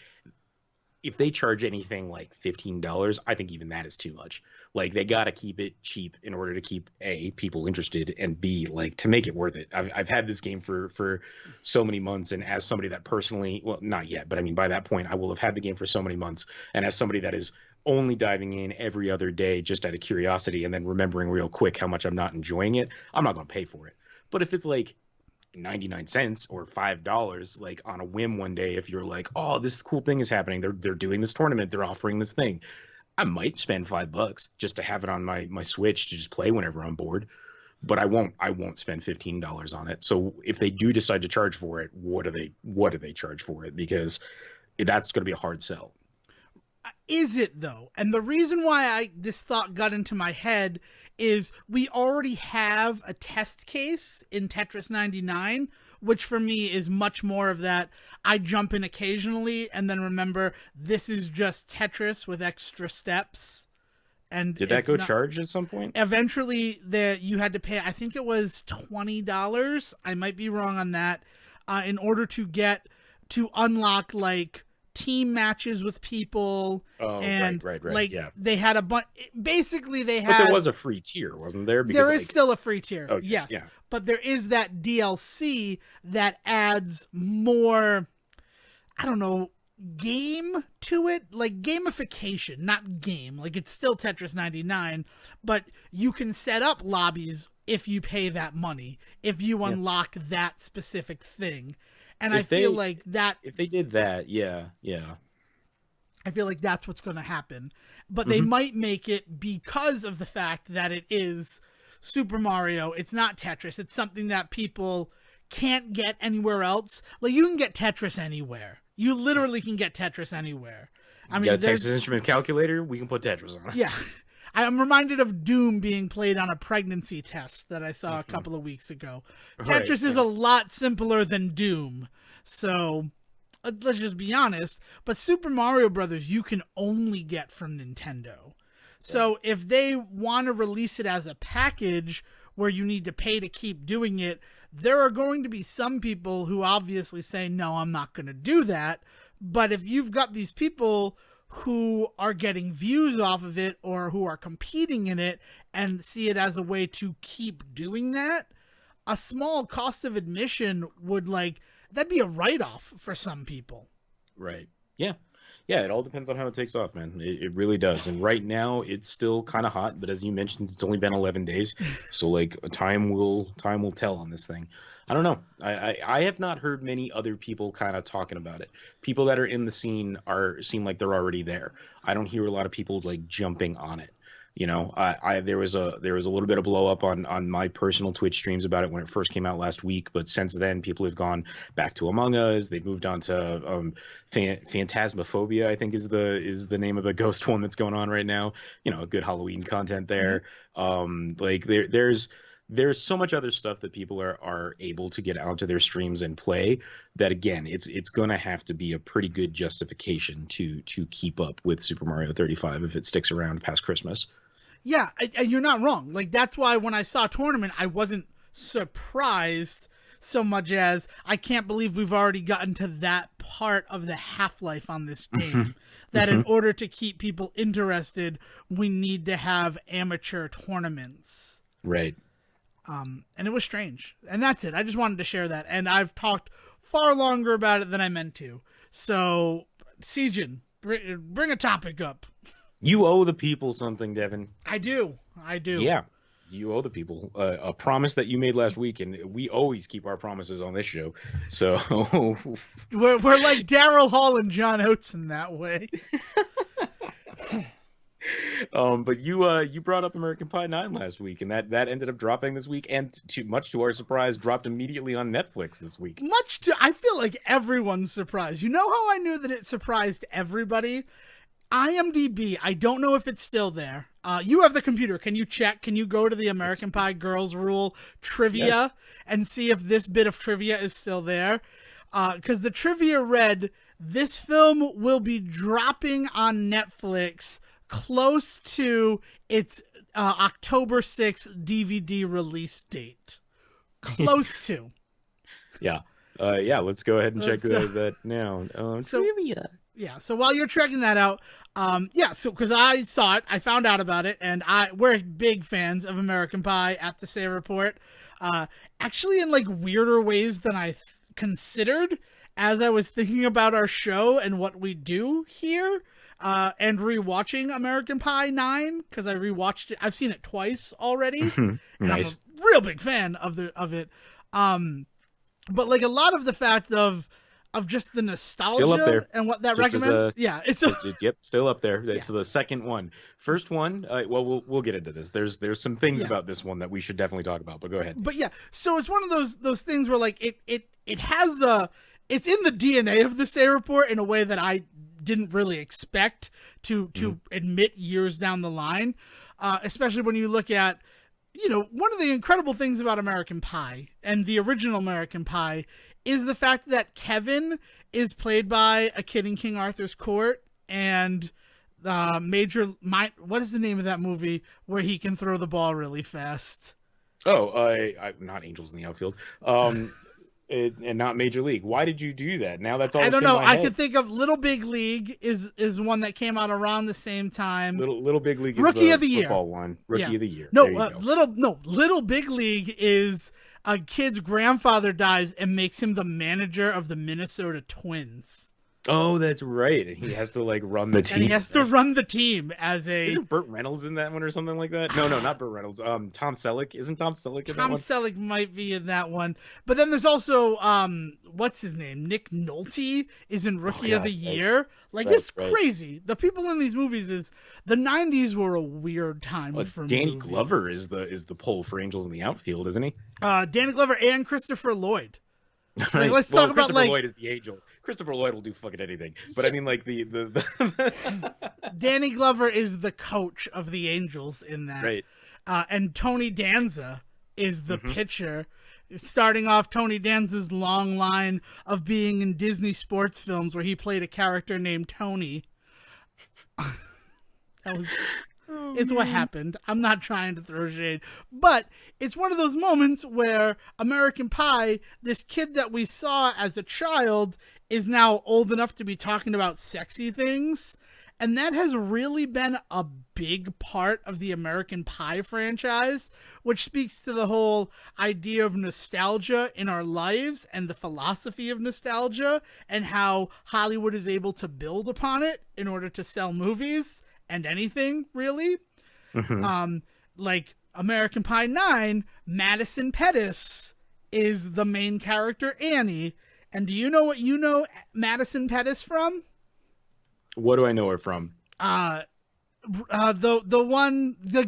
if they charge anything like $15, I think even that is too much. Like, they got to keep it cheap in order to keep A, people interested, and B, like, to make it worth it. I've had this game for so many months, and as somebody that personally, well, not yet, but I mean, by that point, I will have had the game for so many months, and as somebody that is only diving in every other day just out of curiosity and then remembering real quick how much I'm not enjoying it, I'm not going to pay for it. But if it's like 99 cents or $5 like on a whim one day. If you're like, oh, this cool thing is happening, they're doing this tournament, they're offering this thing, I might spend $5 just to have it on my Switch to just play whenever I'm bored. But I won't spend $15 on it. So if they do decide to charge for it, what do they charge for it? Because that's going to be a hard sell. Is it though? And the reason why this thought got into my head is we already have a test case in Tetris 99, which for me is much more of that. I jump in occasionally and then remember this is just Tetris with extra steps. And did that go charged at some point? Eventually, you had to pay, I think it was $20. I might be wrong on that. In order to unlock like team matches with people. Oh, and right. Like yeah. they had a bunch. Basically, But there was a free tier, wasn't there? Because there is still a free tier. Okay, yes, yeah. But there is that DLC that adds more. I don't know. Game to it, like gamification, not game. Like it's still Tetris 99, but you can set up lobbies if you pay that money, if you unlock that specific thing. And I feel like that if they did that, yeah. I feel like that's what's going to happen. But they might make it because of the fact that it is Super Mario. It's not Tetris. It's something that people can't get anywhere else. Like you can get Tetris anywhere. You literally can get Tetris anywhere. I mean, got a Texas Instrument calculator, we can put Tetris on it. Yeah. I'm reminded of Doom being played on a pregnancy test that I saw a couple of weeks ago. Tetris is a lot simpler than Doom. So let's just be honest. But Super Mario Brothers, you can only get from Nintendo. So if they want to release it as a package where you need to pay to keep doing it, there are going to be some people who obviously say, no, I'm not going to do that. But if you've got these people who are getting views off of it or who are competing in it and see it as a way to keep doing that, a small cost of admission would that'd be a write-off for some people. Right. Yeah. Yeah, it all depends on how it takes off, man. It really does. And right now, it's still kind of hot. But as you mentioned, it's only been 11 days. So, time will tell on this thing. I don't know. I have not heard many other people kind of talking about it. People that are in the scene seem like they're already there. I don't hear a lot of people, jumping on it. You know, there was a little bit of blow up on my personal Twitch streams about it when it first came out last week, but since then people have gone back to Among Us. They've moved on to Phantasmophobia, I think is the name of the ghost one that's going on right now. You know, good Halloween content there. There's so much other stuff that people are able to get onto their streams and play that, again, it's going to have to be a pretty good justification to keep up with Super Mario 35 if it sticks around past Christmas. Yeah, and you're not wrong. That's why when I saw a tournament, I wasn't surprised so much as I can't believe we've already gotten to that part of the half-life on this game. That in order to keep people interested, we need to have amateur tournaments. Right. And it was strange. And that's it. I just wanted to share that. And I've talked far longer about it than I meant to. So, Sejin, bring a topic up. You owe the people something, Devin. I do. Yeah, you owe the people a promise that you made last week, and we always keep our promises on this show. So we're like Daryl Hall and John Oates in that way. But you brought up American Pie 9 last week, and that ended up dropping this week, and much to our surprise, dropped immediately on Netflix this week. I feel like everyone's surprised. You know how I knew that it surprised everybody? IMDb, I don't know if it's still there. You have the computer. Can you check? Can you go to the American Pie Girls Rule trivia and see if this bit of trivia is still there? Because the trivia read, this film will be dropping on Netflix close to its October 6th DVD release date. Close to. Yeah. Let's go ahead and check that now. Trivia. Yeah, so while you're checking that out, because I saw it, I found out about it, and we're big fans of American Pie at the Say Report. Actually, in weirder ways than I considered, as I was thinking about our show and what we do here, and rewatching American Pie 9 because I rewatched it. I've seen it twice already. Nice. And I'm a real big fan of it. but like a lot of the fact of just the nostalgia still up there and what that just recommends. Yeah, it's yep, still up there. It's the second one. First one, well, we'll get into this. There's some things about this one that we should definitely talk about, but go ahead. But yeah, so it's one of those things where like it has it's in the DNA of the Say Report in a way that I didn't really expect to admit years down the line, especially when you look at, you know, one of the incredible things about American Pie and the original American Pie is the fact that Kevin is played by a kid in King Arthur's Court, and what is the name of that movie where he can throw the ball really fast? Oh, not Angels in the Outfield. And not Major League. Why did you do that? Now that's all. I don't know. I could think of Little Big League is one that came out around the same time. Little Big League is Rookie of the Year one. Rookie of the Year. Little Big League is a kid's grandfather dies and makes him the manager of the Minnesota Twins. Oh, that's right. And he has to like run the team. And he has to run the team as a. Isn't Burt Reynolds in that one or something like that? No, not Burt Reynolds. Tom Selleck. Isn't Tom Selleck in that one? Tom Selleck might be in that one. But then there's also what's his name? Nick Nolte is in Rookie of the Year. Like, it's crazy. The people in these movies the 90s were a weird time for Danny movies. Glover is the poll for Angels in the Outfield, isn't he? Danny Glover and Christopher Lloyd. Like, let's talk about Christopher Lloyd is the angel. Christopher Lloyd will do fucking anything. But I mean, like the Danny Glover is the coach of the Angels in that, right? And Tony Danza is the pitcher. Starting off Tony Danza's long line of being in Disney sports films where he played a character named Tony. That was. It's what happened. I'm not trying to throw shade, but it's one of those moments where American Pie, this kid that we saw as a child, is now old enough to be talking about sexy things. And that has really been a big part of the American Pie franchise, which speaks to the whole idea of nostalgia in our lives and the philosophy of nostalgia and how Hollywood is able to build upon it in order to sell movies. And anything, really. Like American Pie 9, Madison Pettis is the main character, Annie. And do you know what you know Madison Pettis from? What do I know her from? The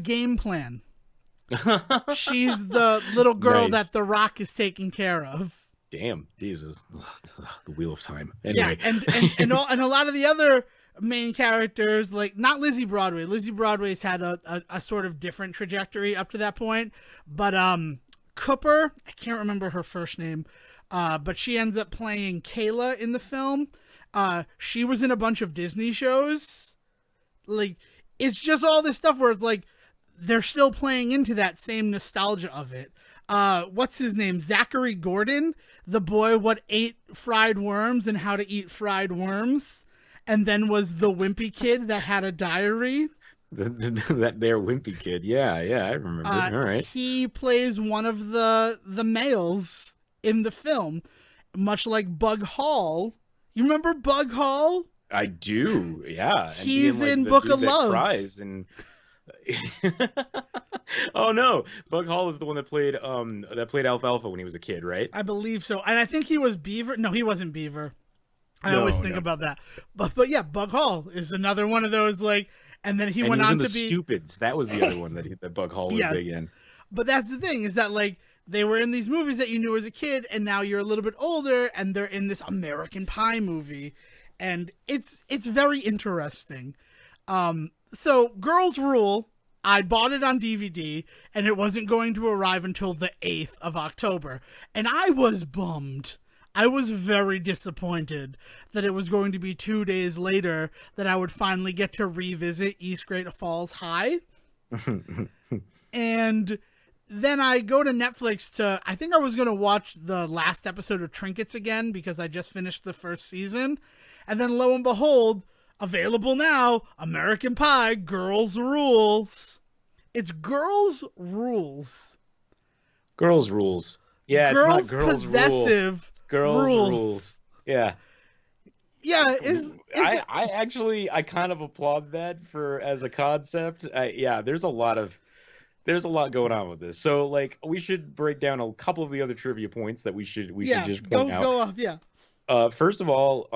Game Plan. She's the little girl that The Rock is taking care of. Damn, Jesus. The Wheel of Time. Anyway. Yeah, and a lot of the other main characters, like not Lizzie Broadway. Lizzie Broadway's had a sort of different trajectory up to that point, but Cooper, I can't remember her first name, but she ends up playing Kayla in the film. She was in a bunch of Disney shows. Like, it's just all this stuff where it's like they're still playing into that same nostalgia of it. What's his name? Zachary Gordon, the boy what ate fried worms and how to eat fried worms. And then was the wimpy kid that had a diary. That there wimpy kid. Yeah, I remember. All right. He plays one of the males in the film, much like Bug Hall. You remember Bug Hall? I do, yeah. And he's in Book of Love. Cries and... Oh no, Bug Hall is the one that played Alfalfa when he was a kid, right? I believe so. And I think he was Beaver. No, he wasn't Beaver. I always think about that. But yeah, Bug Hall is another one of those, like, and then he went on to be Stupids. That was the other one that Bug Hall was big in. But that's the thing, is that like they were in these movies that you knew as a kid, and now you're a little bit older and they're in this American Pie movie. And it's very interesting. So Girls Rule, I bought it on DVD and it wasn't going to arrive until the 8th of October. And I was bummed. I was very disappointed that it was going to be 2 days later that I would finally get to revisit East Great Falls High. And then I go to Netflix I think I was going to watch the last episode of Trinkets again because I just finished the first season. And then lo and behold, available now, American Pie, Girls Rules. It's Girls Rules. Girls Rules. Yeah, girls it's not Girls Possessive Rule. It's Girls Rules. Yeah. Yeah, I kind of applaud that as a concept. There's a lot of there's a lot going on with this. So like we should break down a couple of the other trivia points that we should just point out. Go off, yeah. First of all,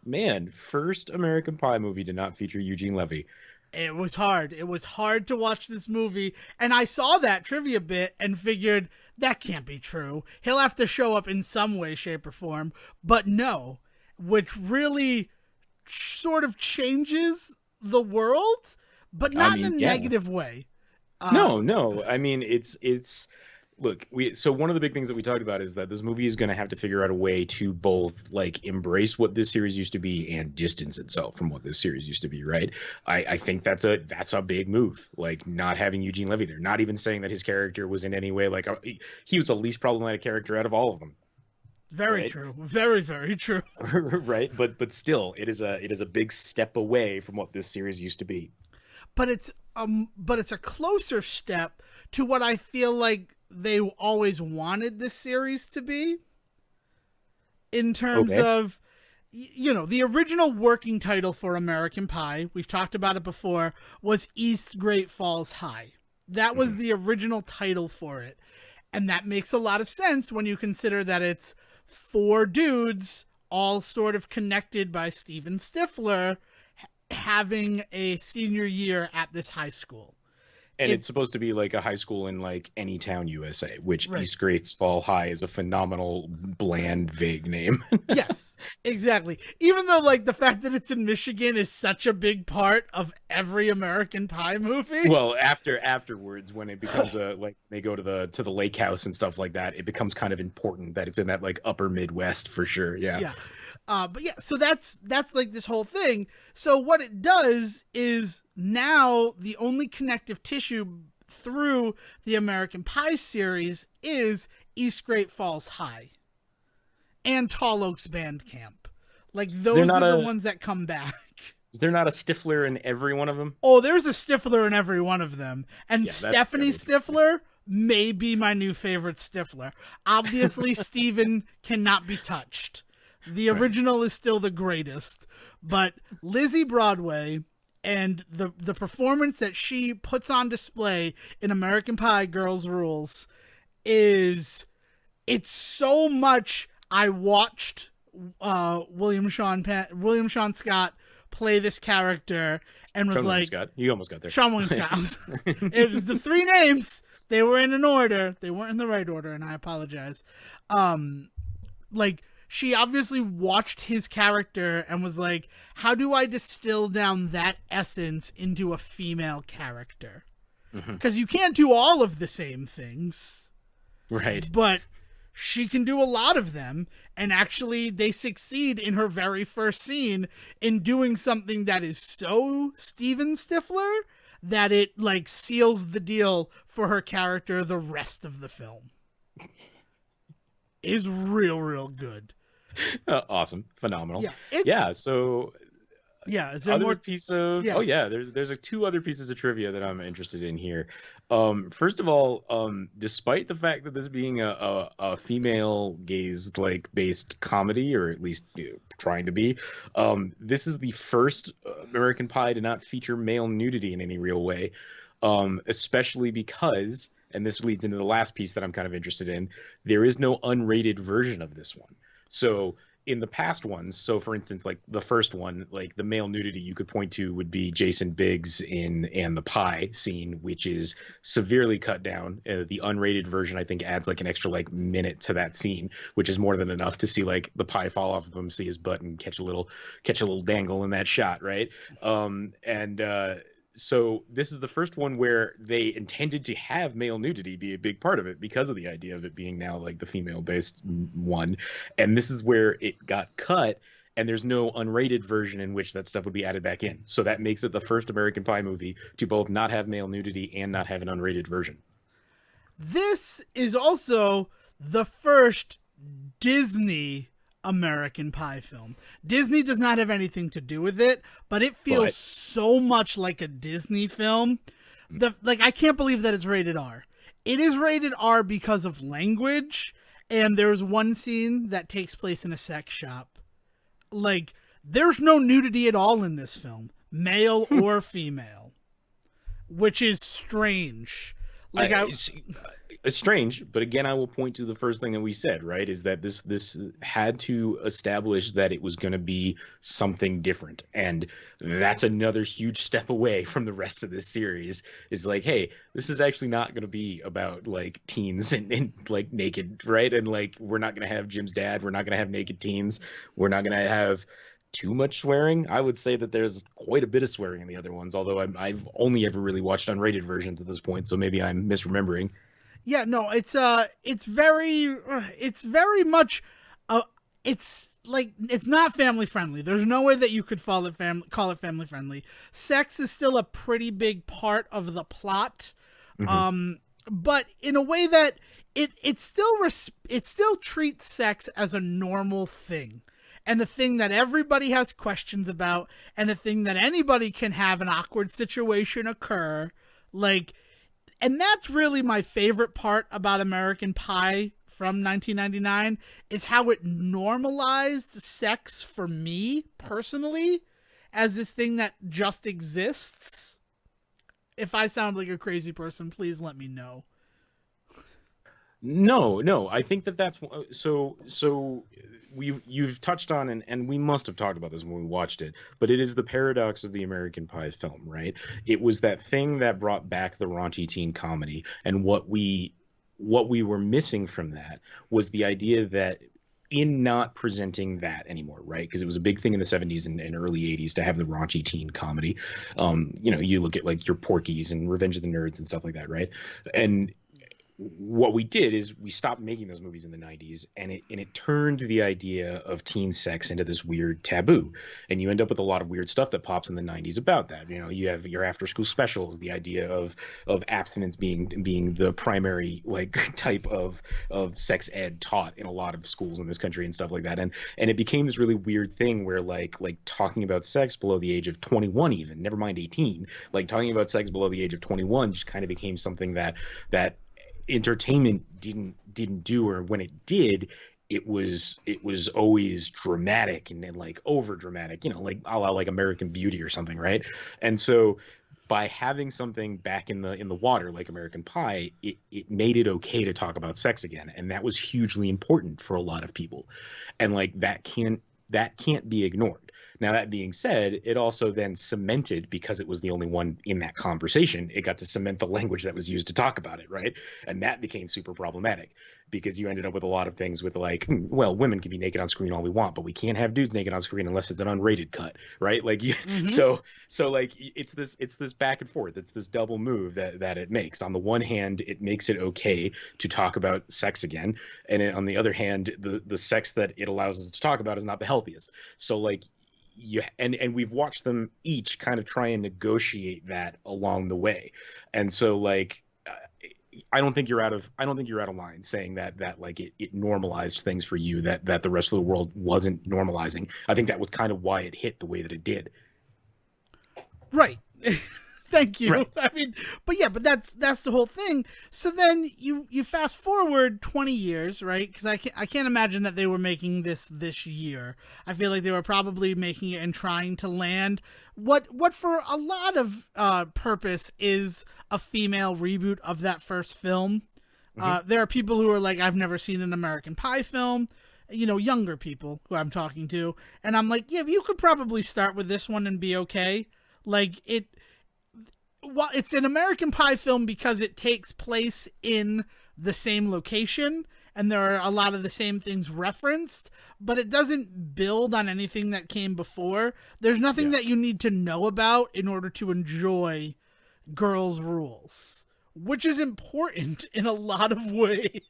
man, first American Pie movie did not feature Eugene Levy. It was hard. It was hard to watch this movie, and I saw that trivia bit and figured that can't be true. He'll have to show up in some way, shape, or form. But no, which really sort of changes the world, but not in a negative way. No. I mean, it's look, so one of the big things that we talked about is that this movie is going to have to figure out a way to both like embrace what this series used to be and distance itself from what this series used to be, right? I think that's a big move, like not having Eugene Levy there, not even saying that his character was in any way like he was the least problematic character out of all of them. Very true. Very, very true. Right, but still, it is a big step away from what this series used to be. But it's a closer step to what I feel like they always wanted this series to be. In terms of, the original working title for American Pie, we've talked about it before, was East Great Falls High. That was the original title for it. And that makes a lot of sense when you consider that it's 4 dudes all sort of connected by Steven Stifler having a senior year at this high school. And it's supposed to be like a high school in like any town USA, which East Great Falls High is a phenomenal, bland, vague name. Yes, exactly. Even though like the fact that it's in Michigan is such a big part of every American Pie movie. Well, afterwards, when it becomes like they go to the lake house and stuff like that, it becomes kind of important that it's in that like upper Midwest for sure. Yeah. Yeah. But yeah, so that's like this whole thing. So what it does is now the only connective tissue through the American Pie series is East Great Falls High and Tall Oaks Band Camp. Like those are the ones that come back. Is there not a Stifler in every one of them? Oh, there's a Stifler in every one of them. And Stephanie Stifler may be my new favorite Stifler. Obviously, Steven cannot be touched. The original is still the greatest, but Lizzie Broadway and the performance that she puts on display in American Pie Girls Rules it's so much. I watched William Sean Scott play this character and was like, Scott. You almost got there. Sean William Scott. It was the 3 names. They were in an order. They weren't in the right order, and I apologize. She obviously watched his character and was like, how do I distill down that essence into a female character? Because you can't do all of the same things. Right. But she can do a lot of them. And actually, they succeed in her very first scene in doing something that is so Steven Stifler that it, like, seals the deal for her character the rest of the film. Is real good. Awesome, phenomenal. So is there more piece of there's 2 other pieces of trivia that I'm interested in here. First of all, despite the fact that this being a female gaze like based comedy, or at least trying to be, this is the first American Pie to not feature male nudity in any real way, especially because, and this leads into the last piece that I'm kind of interested in, there is no unrated version of this one. So in the past ones, so for instance, like the first one, like the male nudity you could point to would be Jason Biggs in And the Pie scene, which is severely cut down. The unrated version, I think, adds like an extra like minute to that scene, which is more than enough to see like the pie fall off of him, see his butt, and catch a little dangle in that shot, right? So this is the first one where they intended to have male nudity be a big part of it because of the idea of it being now like the female-based one. And this is where it got cut, and there's no unrated version in which that stuff would be added back in. So that makes it the first American Pie movie to both not have male nudity and not have an unrated version. This is also the first Disney American Pie film. Disney does not have anything to do with it, but it feels so much like a Disney film. I can't believe that it's rated R. It is rated R because of language, and there's one scene that takes place in a sex shop. Like, there's no nudity at all in this film, male or female. which is strange. Like it's strange, but again, I will point to the first thing that we said, right? Is that this had to establish that it was going to be something different, and that's another huge step away from the rest of this series. Is like, hey, this is actually not going to be about like teens and like naked, right? And like, we're not going to have Jim's dad. We're not going to have naked teens. We're not going to have too much swearing. I would say that there's quite a bit of swearing in the other ones, although I've only ever really watched unrated versions at this point, so maybe I'm misremembering. Yeah, no, it's very much, it's like, it's not family friendly. There's no way that you could call it family friendly. Sex is still a pretty big part of the plot, but in a way that it still treats sex as a normal thing. And a thing that everybody has questions about, and a thing that anybody can have an awkward situation occur. Like, and that's really my favorite part about American Pie from 1999, is how it normalized sex for me personally as this thing that just exists. If I sound like a crazy person, please let me know. No, I think that's so. You've touched on, and we must have talked about this when we watched it, but it is the paradox of the American Pie film, right? It was that thing that brought back the raunchy teen comedy, and what we were missing from that was the idea that in not presenting that anymore, right? Because it was a big thing in the 70s and early 80s to have the raunchy teen comedy. You look at like your Porky's and Revenge of the Nerds and stuff like that, right? And what we did is we stopped making those movies in the 90s, and it turned the idea of teen sex into this weird taboo, and you end up with a lot of weird stuff that pops in the 90s about that. You have your after school specials, the idea of abstinence being the primary like type of sex ed taught in a lot of schools in this country and stuff like that, and it became this really weird thing where like talking about sex below the age of 21, even never mind 18, like talking about sex below the age of 21 just kind of became something that entertainment didn't do, or when it did, it was always dramatic and then like over dramatic, like a la like American Beauty or something, right? And so by having something back in the water like American Pie, it made it okay to talk about sex again, and that was hugely important for a lot of people, and like that can't be ignored. Now, that being said, it also then cemented, because it was the only one in that conversation, it got to cement the language that was used to talk about it, right? And that became super problematic, because you ended up with a lot of things with like, well, women can be naked on screen all we want, but we can't have dudes naked on screen unless it's an unrated cut, right? Like, so like it's this back and forth. It's this double move that it makes. On the one hand, it makes it okay to talk about sex again, and on the other hand, the sex that it allows us to talk about is not the healthiest. So like, and we've watched them each kind of try and negotiate that along the way, and so like I don't think you're out of line saying that like it normalized things for you that the rest of the world wasn't normalizing. I think that was kind of why it hit the way that it did. Right. Thank you. Right. I mean, but that's the whole thing. So then you fast forward 20 years, right? Because I can't imagine that they were making this year. I feel like they were probably making it and trying to land what for a lot of purpose is a female reboot of that first film. There are people who are like, I've never seen an American Pie film. Younger people who I'm talking to, and I'm like, yeah, you could probably start with this one and be okay. Like well, it's an American Pie film because it takes place in the same location and there are a lot of the same things referenced, but it doesn't build on anything that came before. There's nothing that you need to know about in order to enjoy Girls' Rules, which is important in a lot of ways.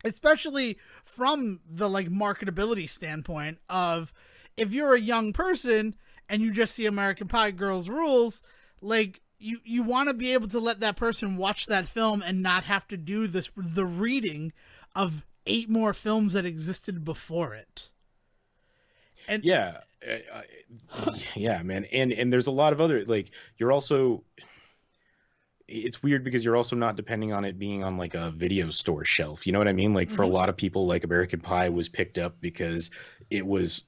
Especially from the like marketability standpoint of, if you're a young person and you just see American Pie Girls' Rules, like you want to be able to let that person watch that film and not have to do the reading of 8 more films that existed before it. And yeah, man. And there's a lot of other, like, you're also, it's weird because you're also not depending on it being on like a video store shelf. You know what I mean? Like for a lot of people, like American Pie was picked up because it was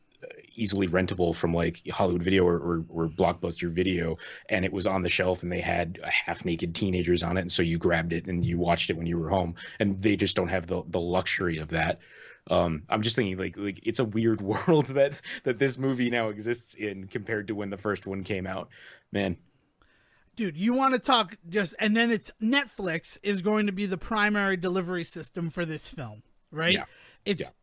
easily rentable from like Hollywood Video or Blockbuster Video, and it was on the shelf and they had half naked teenagers on it, and so you grabbed it and you watched it when you were home, and they just don't have the luxury of that. I'm just thinking like it's a weird world that this movie now exists in compared to when the first one came out, man. Dude, you want to talk and then it's Netflix is going to be the primary delivery system for this film, right? Yeah.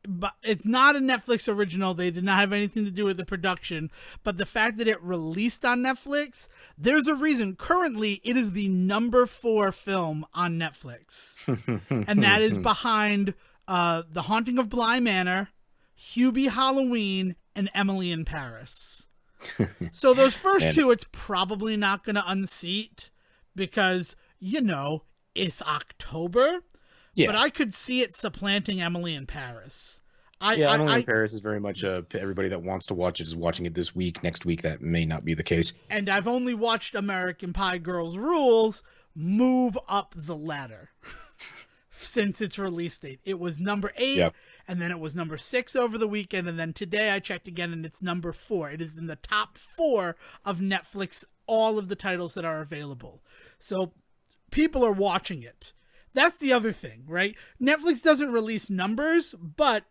But it's not a Netflix original. They did not have anything to do with the production, but the fact that it released on Netflix, there's a reason. Currently, it is the number 4 film on Netflix, and that is behind The Haunting of Bly Manor, Hubie Halloween, and Emily in Paris. So those first two, it's probably not going to unseat because, it's October. Yeah. But I could see it supplanting Emily in Paris. Emily in Paris is very much everybody that wants to watch it is watching it this week. Next week, that may not be the case. And I've only watched American Pie Girls Rules move up the ladder since its release date. It was number 8, and then it was number 6 over the weekend, and then today I checked again, and it's number 4. It is in the top 4 of Netflix, all of the titles that are available. So people are watching it. That's the other thing, right? Netflix doesn't release numbers, but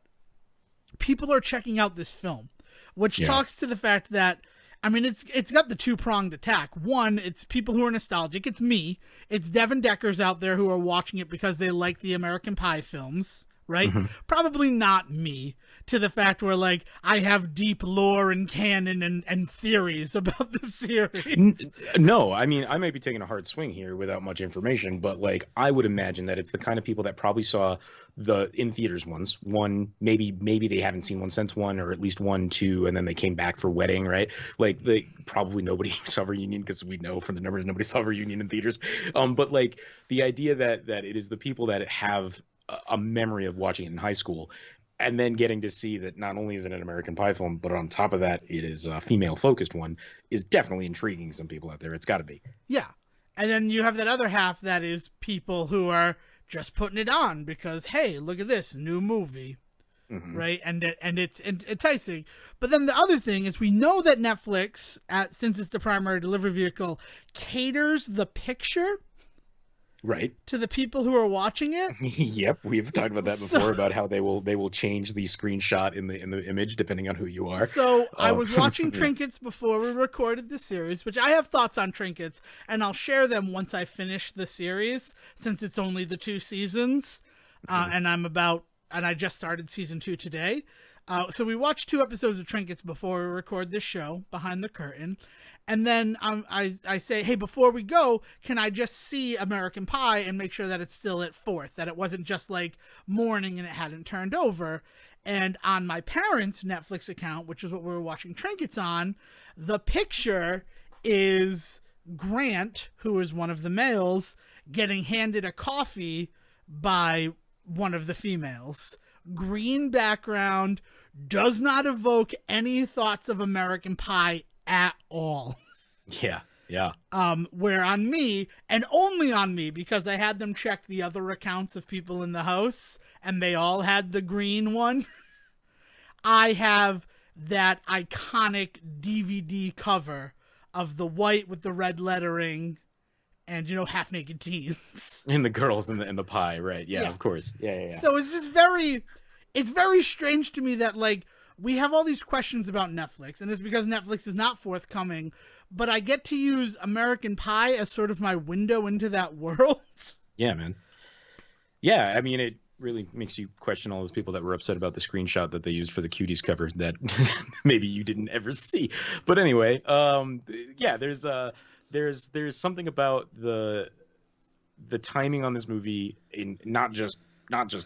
people are checking out this film, which talks to the fact that, I mean, it's got the two-pronged attack. One, it's people who are nostalgic. It's me. It's Devin Deckers out there who are watching it because they like the American Pie films, right? Mm-hmm. Probably not me, to the fact where, like, I have deep lore and canon and theories about the series. No, I mean, I might be taking a hard swing here without much information, but, like, I would imagine that it's the kind of people that probably saw the in theaters ones. One, maybe they haven't seen one since 1, or at least 1, 2, and then they came back for Wedding, right? Like, probably nobody saw Reunion, because we know from the numbers nobody saw Reunion in theaters. But, like, the idea that it is the people that have a memory of watching it in high school, and then getting to see that not only is it an American Pie film, but on top of that, it is a female-focused one, is definitely intriguing some people out there. It's got to be. Yeah. And then you have that other half that is people who are just putting it on because, hey, look at this new movie, right? And it's enticing. But then the other thing is we know that Netflix, since it's the primary delivery vehicle, caters the picture right to the people who are watching it. Yep, we've talked about that before, about how they will change the screenshot in the image depending on who you are. So I was watching Trinkets before we recorded the series, which I have thoughts on Trinkets, and I'll share them once I finish the series, since it's only the 2 seasons, and I just started season 2 today. So we watched 2 episodes of Trinkets before we record this show, Behind the Curtain. And then I say, hey, before we go, can I just see American Pie and make sure that it's still at 4th, that it wasn't just like morning and it hadn't turned over. And on my parents' Netflix account, which is what we were watching Trinkets on, the picture is Grant, who is one of the males, getting handed a coffee by one of the females. Green background, does not evoke any thoughts of American Pie at all. Yeah. Where on me, and only on me, because I had them check the other accounts of people in the house, and they all had the green one. I have that iconic DVD cover of the white with the red lettering and, half naked teens. And the girls in the pie, right? Yeah, of course. Yeah. So it's just it's very strange to me that, like, we have all these questions about Netflix, and it's because Netflix is not forthcoming, but I get to use American Pie as sort of my window into that world. Yeah, man. Yeah, I mean, it really makes you question all those people that were upset about the screenshot that they used for the Cuties cover that maybe you didn't ever see. But anyway, yeah, there's something about the timing on this movie, in not just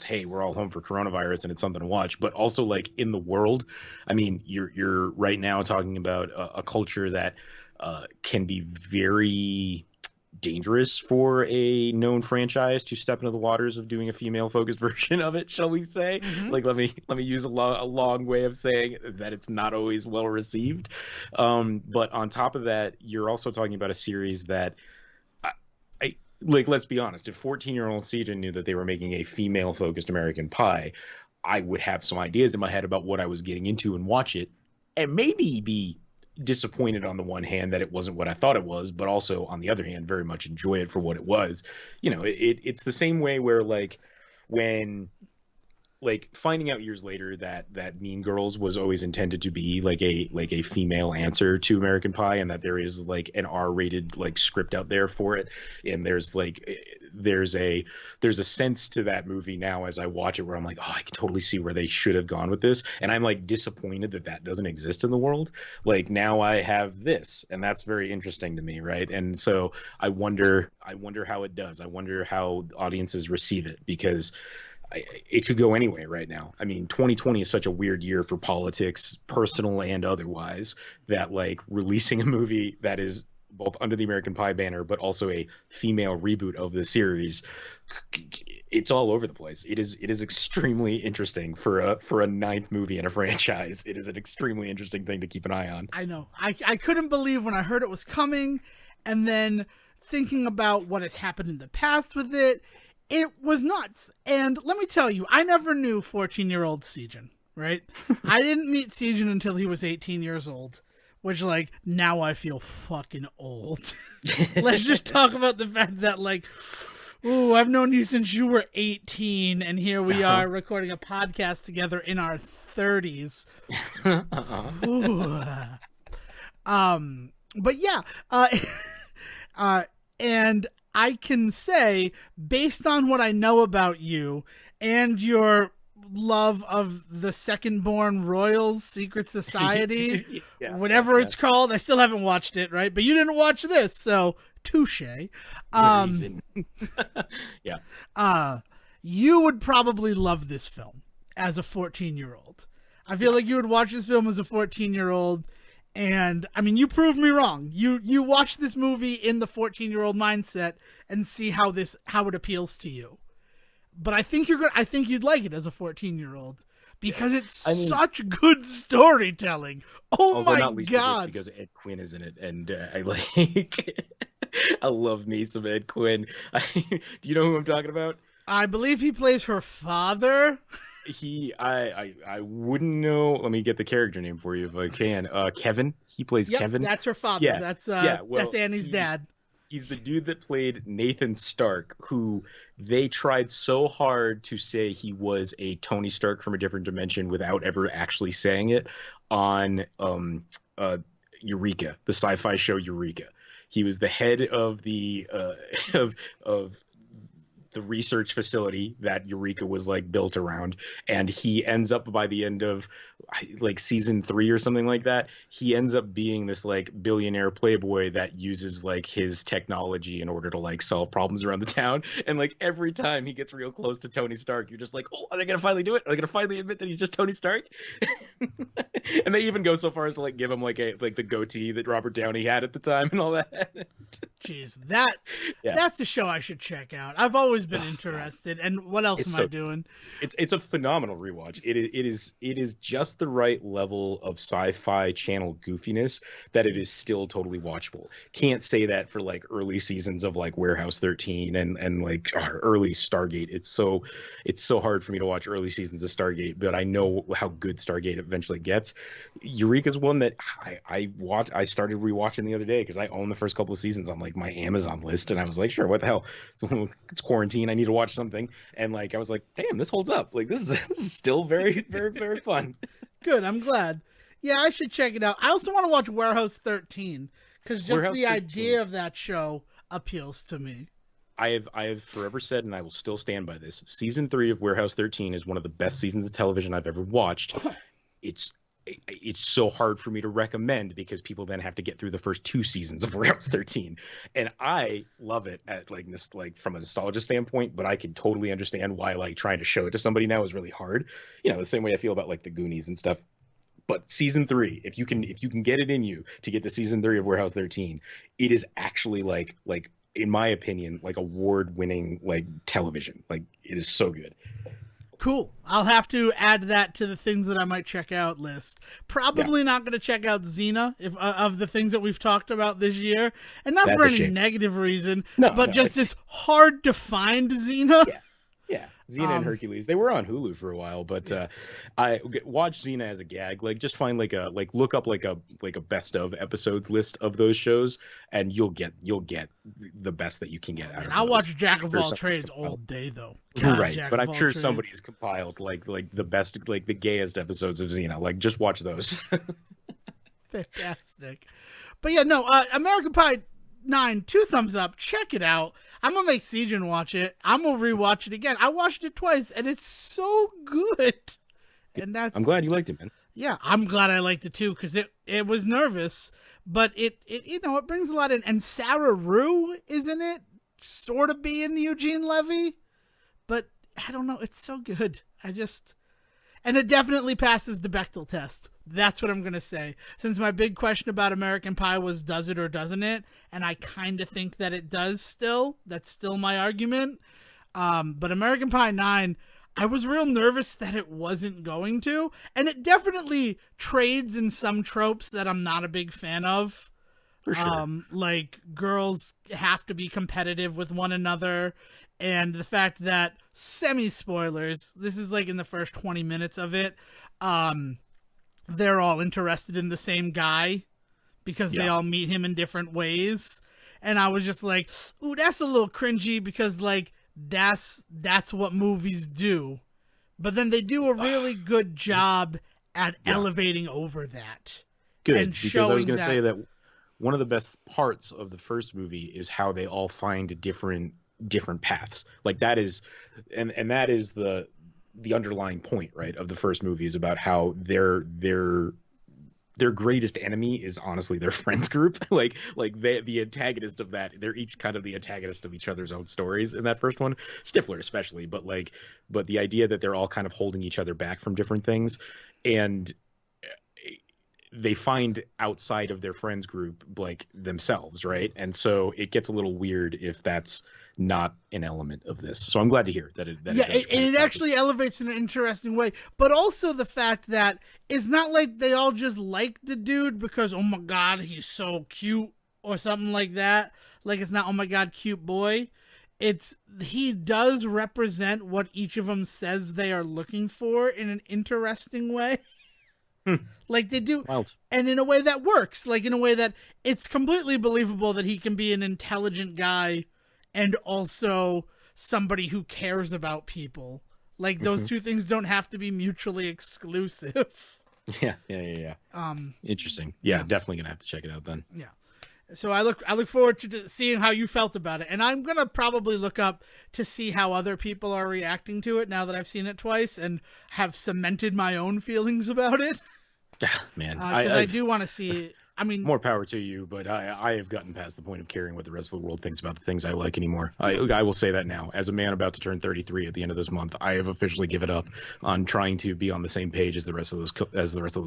hey, we're all home for coronavirus and it's something to watch, but also like in the world. I mean, you're right now talking about a culture that can be very dangerous for a known franchise to step into the waters of doing a female focused version of it, shall we say. Like, let me use a long way of saying that it's not always well received, but on top of that, you're also talking about a series that like, let's be honest, if 14-year-old CJ knew that they were making a female-focused American Pie, I would have some ideas in my head about what I was getting into and watch it. and maybe be disappointed on the one hand that it wasn't what I thought it was, but also on the other hand, very much enjoy it for what it was. You know, it's the same way where like when like finding out years later that Mean Girls was always intended to be like a female answer to American Pie, and that there is like an R-rated like script out there for it, and there's a sense to that movie now as I watch it where I'm like, oh, I can totally see where they should have gone with this, and I'm like disappointed that doesn't exist in the world. Like now I have this, and that's very interesting to me, right? And so I wonder how it does. I wonder how audiences receive it, because it could go anyway right now. I mean, 2020 is such a weird year for politics, personal and otherwise, that like releasing a movie that is both under the American Pie banner, but also a female reboot of the series, it's all over the place. It is extremely interesting for a ninth movie in a franchise. It is an extremely interesting thing to keep an eye on. I know. I couldn't believe when I heard it was coming, and then thinking about what has happened in the past with it. It was nuts. And let me tell you, I never knew 14-year-old Sejan, right? I didn't meet Sejan until he was 18 years old, which, like, now I feel fucking old. Let's just talk about the fact that, like, ooh, I've known you since you were 18, and here we are recording a podcast together in our 30s. But yeah, and I can say, based on what I know about you and your love of the Second Born Royals Secret Society, whatever it's called, I still haven't watched it, right? But you didn't watch this, so touche. You would probably love this film as a 14-year-old. I feel like you would watch this film as a 14-year-old. And I mean, you proved me wrong. You watch this movie in the 14-year-old mindset and see how it appeals to you. But I think I think you'd like it as a 14-year-old because it's such good storytelling. Oh my not least god! Because Ed Quinn is in it, and I like. I love me some Ed Quinn. Do you know who I'm talking about? I believe he plays her father. I wouldn't know. Let me get the character name for you if I can. Kevin. He plays Kevin. That's her father. Yeah. That's Annie's dad. He's the dude that played Nathan Stark, who they tried so hard to say he was a Tony Stark from a different dimension without ever actually saying it on Eureka, the sci-fi show Eureka. He was the head of the of the research facility that Eureka was like built around, and he ends up by the end of like season 3 or something like that, he ends up being this like billionaire playboy that uses like his technology in order to like solve problems around the town. And like every time he gets real close to Tony Stark, you're just like, oh, are they gonna finally do it? Are they gonna finally admit that he's just Tony Stark? And they even go so far as to like give him like the goatee that Robert Downey had at the time and all that. Jeez, that's a show I should check out. I've always been interested. And what else am I doing? It's a phenomenal rewatch. It is just the right level of sci-fi channel goofiness that it is still totally watchable. Can't say that for like early seasons of like Warehouse 13 and like early Stargate. It's so hard for me to watch early seasons of Stargate, but I know how good Stargate eventually gets. Eureka's one that I started rewatching the other day because I own the first couple of seasons on like my Amazon list, and I was like, sure, what the hell? So it's quarantine, I need to watch something, and like I was like, damn, this holds up. Like this is still very, very, very fun. Good, I'm glad. Yeah, I should check it out. I also want to watch Warehouse 13 because just the idea of that show appeals to me. I have forever said, and I will still stand by this, season 3 of Warehouse 13 is one of the best seasons of television I've ever watched. It's so hard for me to recommend because people then have to get through the first 2 seasons of Warehouse 13, and I love it at like this, like from a nostalgia standpoint, but I can totally understand why like trying to show it to somebody now is really hard. You know, the same way I feel about like the Goonies and stuff. But season 3, if you can get it in you to get to season 3 of Warehouse 13, it is actually like in my opinion like award-winning like television. Like it is so good. Cool. I'll have to add that to the things that I might check out list. Probably not going to check out Xena of the things that we've talked about this year. And not for any negative reason, but just it's hard to find Xena. Yeah. Xena and Hercules, they were on Hulu for a while, but I watch Xena as a gag. Like, just find look up like a best of episodes list of those shows, and you'll get the best that you can get out of. I'll watch Jack of all trades all day though. God, right, but I'm sure somebody's compiled like the best, like the gayest episodes of Xena. Like, just watch those. Fantastic. But yeah, no, American Pie 9, 2 thumbs up. Check it out. I'm gonna make Siegen watch it. I'm gonna rewatch it again. I watched it twice, and it's so good. And I'm glad you liked it, man. Yeah, I'm glad I liked it too, because it was nervous, but it brings a lot in. And Sarah Rue is in it, sort of being Eugene Levy, but I don't know. It's so good. And it definitely passes the Bechdel test. That's what I'm going to say. Since my big question about American Pie was, does it or doesn't it? And I kind of think that it does still. That's still my argument. But American Pie 9, I was real nervous that it wasn't going to. And it definitely trades in some tropes that I'm not a big fan of. For sure. Like, girls have to be competitive with one another. And the fact that, semi-spoilers, this is like in the first 20 minutes of it, they're all interested in the same guy because they all meet him in different ways. And I was just like, ooh, that's a little cringy because, like, that's what movies do. But then they do a really good job at elevating over that. Good, and because I was going to say that one of the best parts of the first movie is how they all find different paths. Like, that is and that is the underlying point, right, of the first movie, is about how their greatest enemy is honestly their friends group. like the antagonist of that, they're each kind of the antagonist of each other's own stories in that first one, Stifler especially, but the idea that they're all kind of holding each other back from different things, and they find outside of their friends group like themselves, right? And so it gets a little weird if that's not an element of this. So I'm glad to hear that it actually elevates in an interesting way. But also the fact that it's not like they all just like the dude because, oh my god, he's so cute or something like that. Like, it's not, oh my god, cute boy. It's, he does represent what each of them says they are looking for in an interesting way. Like, they do. Wild. And in a way that works. Like, in a way that it's completely believable that he can be an intelligent guy and also somebody who cares about people. Like, those two things don't have to be mutually exclusive. Yeah. Interesting. Yeah, definitely gonna have to check it out then. Yeah. So I look forward to seeing how you felt about it, and I'm gonna probably look up to see how other people are reacting to it now that I've seen it twice and have cemented my own feelings about it. Man, I do want to see it. I mean, more power to you, but I have gotten past the point of caring what the rest of the world thinks about the things I like anymore. I will say that now. As a man about to turn 33 at the end of this month, I have officially given up on trying to be on the same page as the rest of this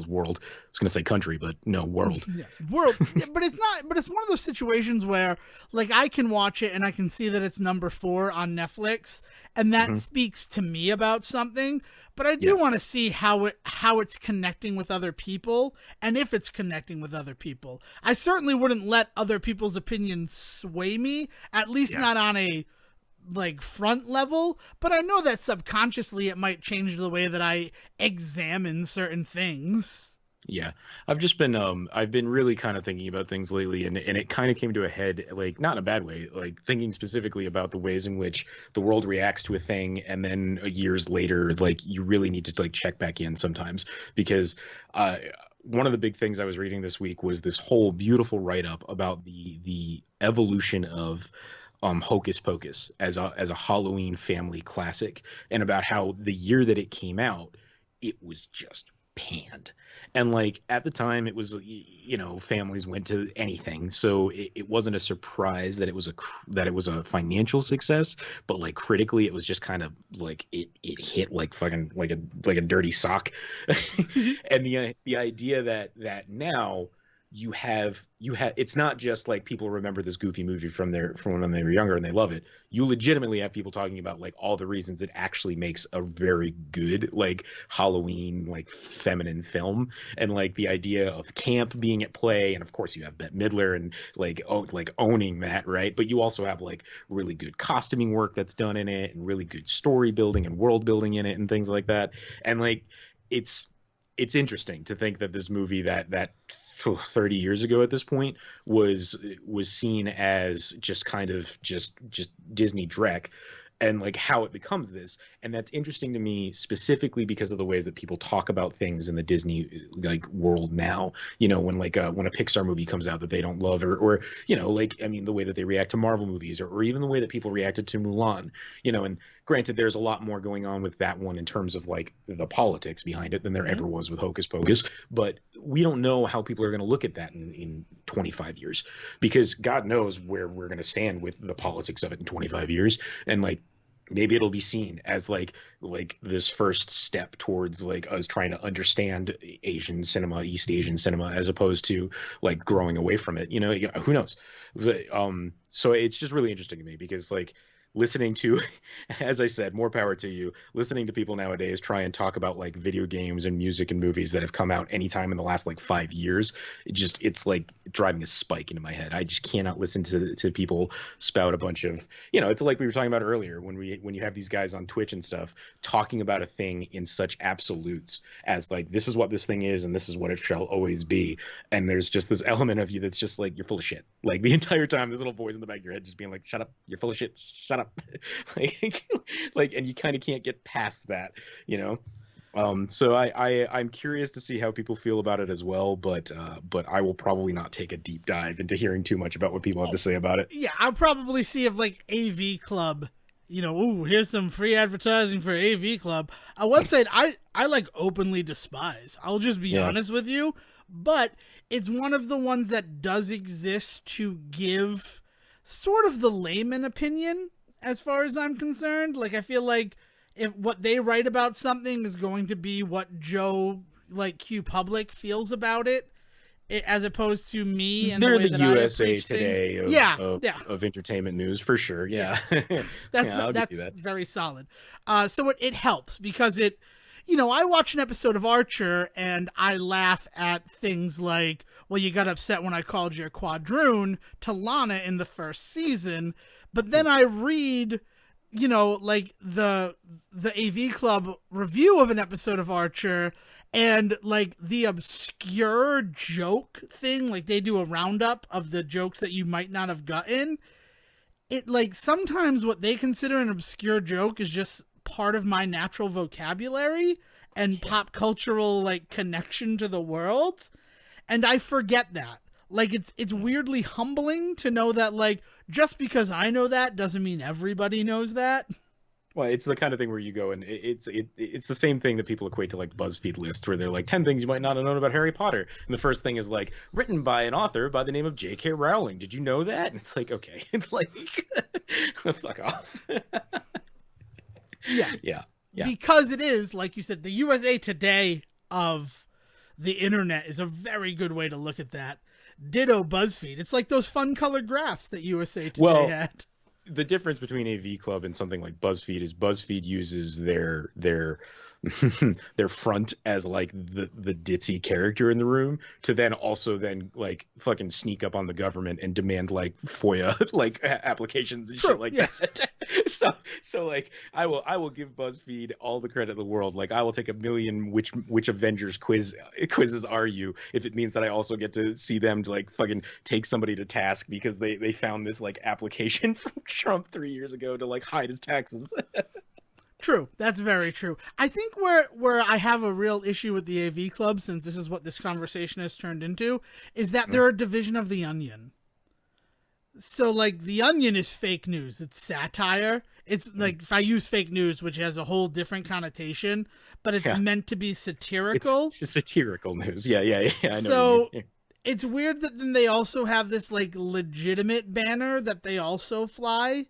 world. I was going to say country, but no, world. World. But it's not. But it's one of those situations where, like, I can watch it and I can see that it's number 4 on Netflix, and that speaks to me about something. But I do want to see how it's connecting with other people, and if it's connecting with other people. I certainly wouldn't let other people's opinions sway me, at least not on a front level, but I know that subconsciously it might change the way that I examine certain things. Yeah, I've just been I've been really kind of thinking about things lately, and it kind of came to a head, like, not in a bad way, like thinking specifically about the ways in which the world reacts to a thing, and then years later, like, you really need to check back in sometimes, because one of the big things I was reading this week was this whole beautiful write-up about the evolution of Hocus Pocus as a Halloween family classic, and about how the year that it came out, it was just panned. And, like, at the time, it was, families went to anything, so it wasn't a surprise that it was a financial success, but, like, critically, it was just kind of like it hit like fucking like a dirty sock. And the idea that now it's not just like people remember this goofy movie from when they were younger and they love it. You legitimately have people talking about like all the reasons it actually makes a very good like Halloween like feminine film, and like the idea of camp being at play, and of course you have Bette Midler and like owning that, right? But you also have like really good costuming work that's done in it, and really good story building and world building in it and things like that. And like it's interesting to think that this movie that 30 years ago at this point was seen as just kind of just Disney dreck, and like how it becomes this. And that's interesting to me specifically because of the ways that people talk about things in the Disney like world now, you know, when a Pixar movie comes out that they don't love, or you know, like, I mean, the way that they react to Marvel movies, or even the way that people reacted to Mulan, you know. And granted, there's a lot more going on with that one in terms of like the politics behind it than there ever was with Hocus Pocus, but we don't know how people are going to look at that in 25 years, because God knows where we're going to stand with the politics of it in 25 years. And like, maybe it'll be seen as like this first step towards like us trying to understand Asian cinema, East Asian cinema, as opposed to like growing away from it, you know. Who knows? But, so it's just really interesting to me, because like listening to, as I said, more power to you, listening to people nowadays try and talk about like video games and music and movies that have come out anytime in the last like 5 years, it's like driving a spike into my head. I just cannot listen to people spout a bunch of, you know, it's like we were talking about earlier when you have these guys on Twitch and stuff talking about a thing in such absolutes as like, this is what this thing is and this is what it shall always be. And there's just this element of you that's just like, you're full of shit. Like the entire time, this little voice in the back of your head just being like, shut up, you're full of shit, shut up. like, and you kind of can't get past that, you know. So I'm curious to see how people feel about it as well, but I will probably not take a deep dive into hearing too much about what people have to say about it. Yeah, I'll probably see if like AV Club, you know, ooh, here's some free advertising for AV Club, a website I like openly despise. I'll just be honest with you, but it's one of the ones that does exist to give sort of the layman opinion. As far as I'm concerned, like, I feel like if what they write about something is going to be what Joe, like, Q Public feels about it, as opposed to me. And they're the USA Today of entertainment news, for sure. Yeah. That's very solid. So it helps because it, you know, I watch an episode of Archer and I laugh at things like, well, you got upset when I called your quadroon to Lana in the first season. But then I read, you know, like the AV Club review of an episode of Archer, and like the obscure joke thing, like they do a roundup of the jokes that you might not have gotten. It like sometimes what they consider an obscure joke is just part of my natural vocabulary and pop cultural like connection to the world. And I forget that. Like it's weirdly humbling to know that like just because I know that doesn't mean everybody knows that. Well, it's the kind of thing where you go and it's the same thing that people equate to like BuzzFeed lists, where they're like 10 things you might not have known about Harry Potter, and the first thing is like written by an author by the name of J.K. Rowling. Did you know that? And it's like, okay, it's like fuck off. Yeah. Because it is, like you said, the USA Today of the internet is a very good way to look at that. Ditto BuzzFeed. It's like those fun colored graphs that USA Today had. The difference between AV Club and something like BuzzFeed is BuzzFeed uses their their front as like the ditzy character in the room to then also then like fucking sneak up on the government and demand like FOIA like applications and shit like that. So like I will give BuzzFeed all the credit in the world. Like I will take 1,000,000 which Avengers quizzes are you if it means that I also get to see them to like fucking take somebody to task because they found this like application from Trump 3 years ago to like hide his taxes. True. That's very true. I think where I have a real issue with the AV Club, since this is what this conversation has turned into, is that they're a division of The Onion. So, like, The Onion is fake news. It's satire. It's like, if I use fake news, which has a whole different connotation, but it's meant to be satirical. It's satirical news. Yeah. I know. So, it's weird that then they also have this, like, legitimate banner that they also fly.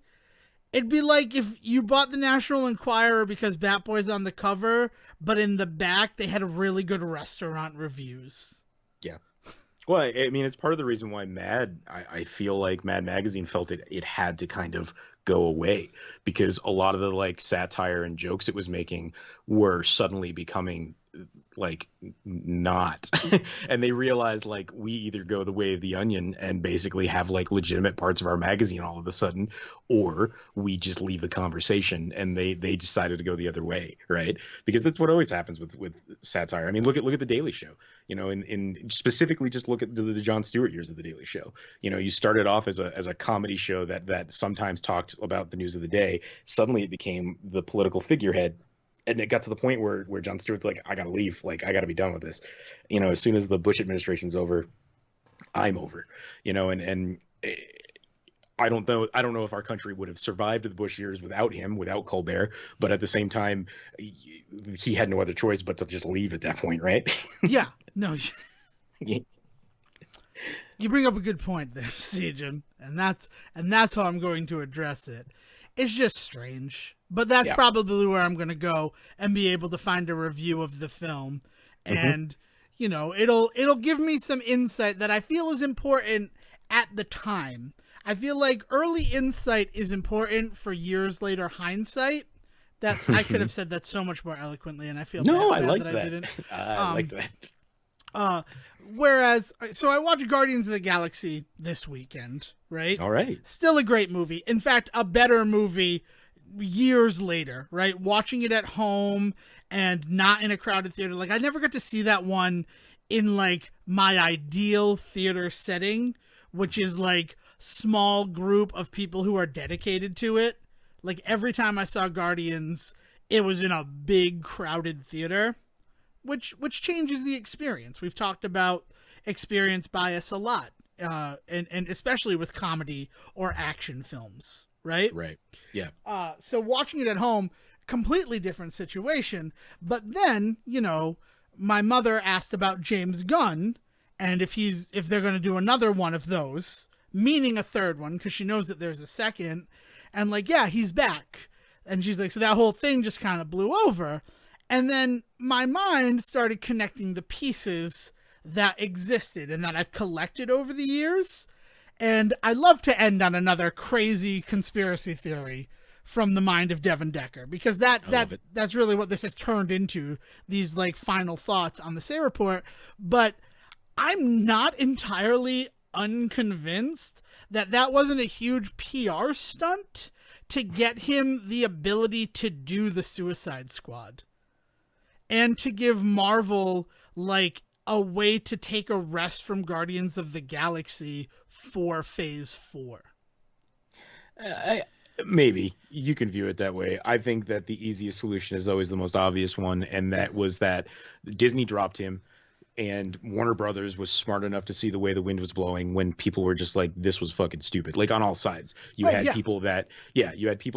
It'd be like if you bought the National Enquirer because Bat Boy's on the cover, but in the back they had really good restaurant reviews. Yeah. Well, I mean, it's part of the reason why I feel like Mad Magazine felt it had to kind of go away, because a lot of the like satire and jokes it was making were suddenly becoming like not. And they realized like we either go the way of the onion and basically have like legitimate parts of our magazine all of a sudden, or we just leave the conversation, and they decided to go the other way, right? Because that's what always happens with satire. I mean, look at the Daily Show, you know, in specifically just look at the Jon Stewart years of the Daily Show. You know, you started off as a comedy show that sometimes talked about the news of the day. Suddenly it became the political figurehead, and it got to the point where Jon Stewart's like, I gotta leave, like I gotta be done with this. You know, as soon as the Bush administration's over, I'm over. You know, and I don't know if our country would have survived the Bush years without him, without Colbert. But at the same time, he had no other choice but to just leave at that point, right? Yeah, no. You bring up a good point there, Sejan, and that's how I'm going to address it. It's just strange, but that's probably where I'm going to go and be able to find a review of the film, and you know, it'll give me some insight that I feel is important at the time. I feel like early insight is important for years later hindsight. That I could have said that so much more eloquently, and I feel bad I like that that. I didn't. I like that. Whereas, so I watched Guardians of the Galaxy this weekend, right? All right. Still a great movie. In fact, a better movie years later, right? Watching it at home and not in a crowded theater. Like, I never got to see that one in, like, my ideal theater setting, which is, like, small group of people who are dedicated to it. Like, every time I saw Guardians, it was in a big, crowded theater. Which changes the experience. We've talked about experience bias a lot, and especially with comedy or action films, right? Right. Yeah. So watching it at home, completely different situation. But then, you know, my mother asked about James Gunn and if they're going to do another one of those, meaning a third one, because she knows that there's a second, and like, yeah, he's back. And she's like, so that whole thing just kind of blew over. And then my mind started connecting the pieces that existed and that I've collected over the years. And I love to end on another crazy conspiracy theory from the mind of Devin Decker, because that's really what this has turned into, these like final thoughts on the Say Report. But I'm not entirely unconvinced that wasn't a huge PR stunt to get him the ability to do the Suicide Squad. And to give Marvel, like, a way to take a rest from Guardians of the Galaxy for Phase 4. Maybe. You can view it that way. I think that the easiest solution is always the most obvious one, and that was that Disney dropped him, and Warner Brothers was smart enough to see the way the wind was blowing when people were just like, this was fucking stupid. Like, on all sides. You had people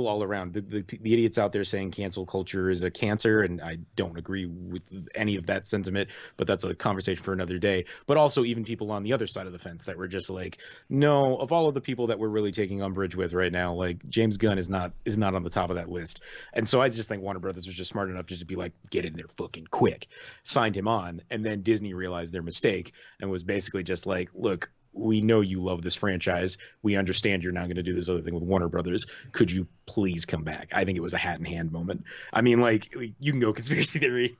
all around. The idiots out there saying cancel culture is a cancer, and I don't agree with any of that sentiment, but that's a conversation for another day. But also even people on the other side of the fence that were just like, no, of all of the people that we're really taking umbrage with right now, like, James Gunn is not on the top of that list. And so I just think Warner Brothers was just smart enough just to be like, get in there fucking quick. Signed him on, and then Disney realized their mistake and was basically just like, look, we know you love this franchise. We understand you're not going to do this other thing with Warner Brothers. Could you please come back? I think it was a hat in hand moment. I mean, like, you can go conspiracy theory,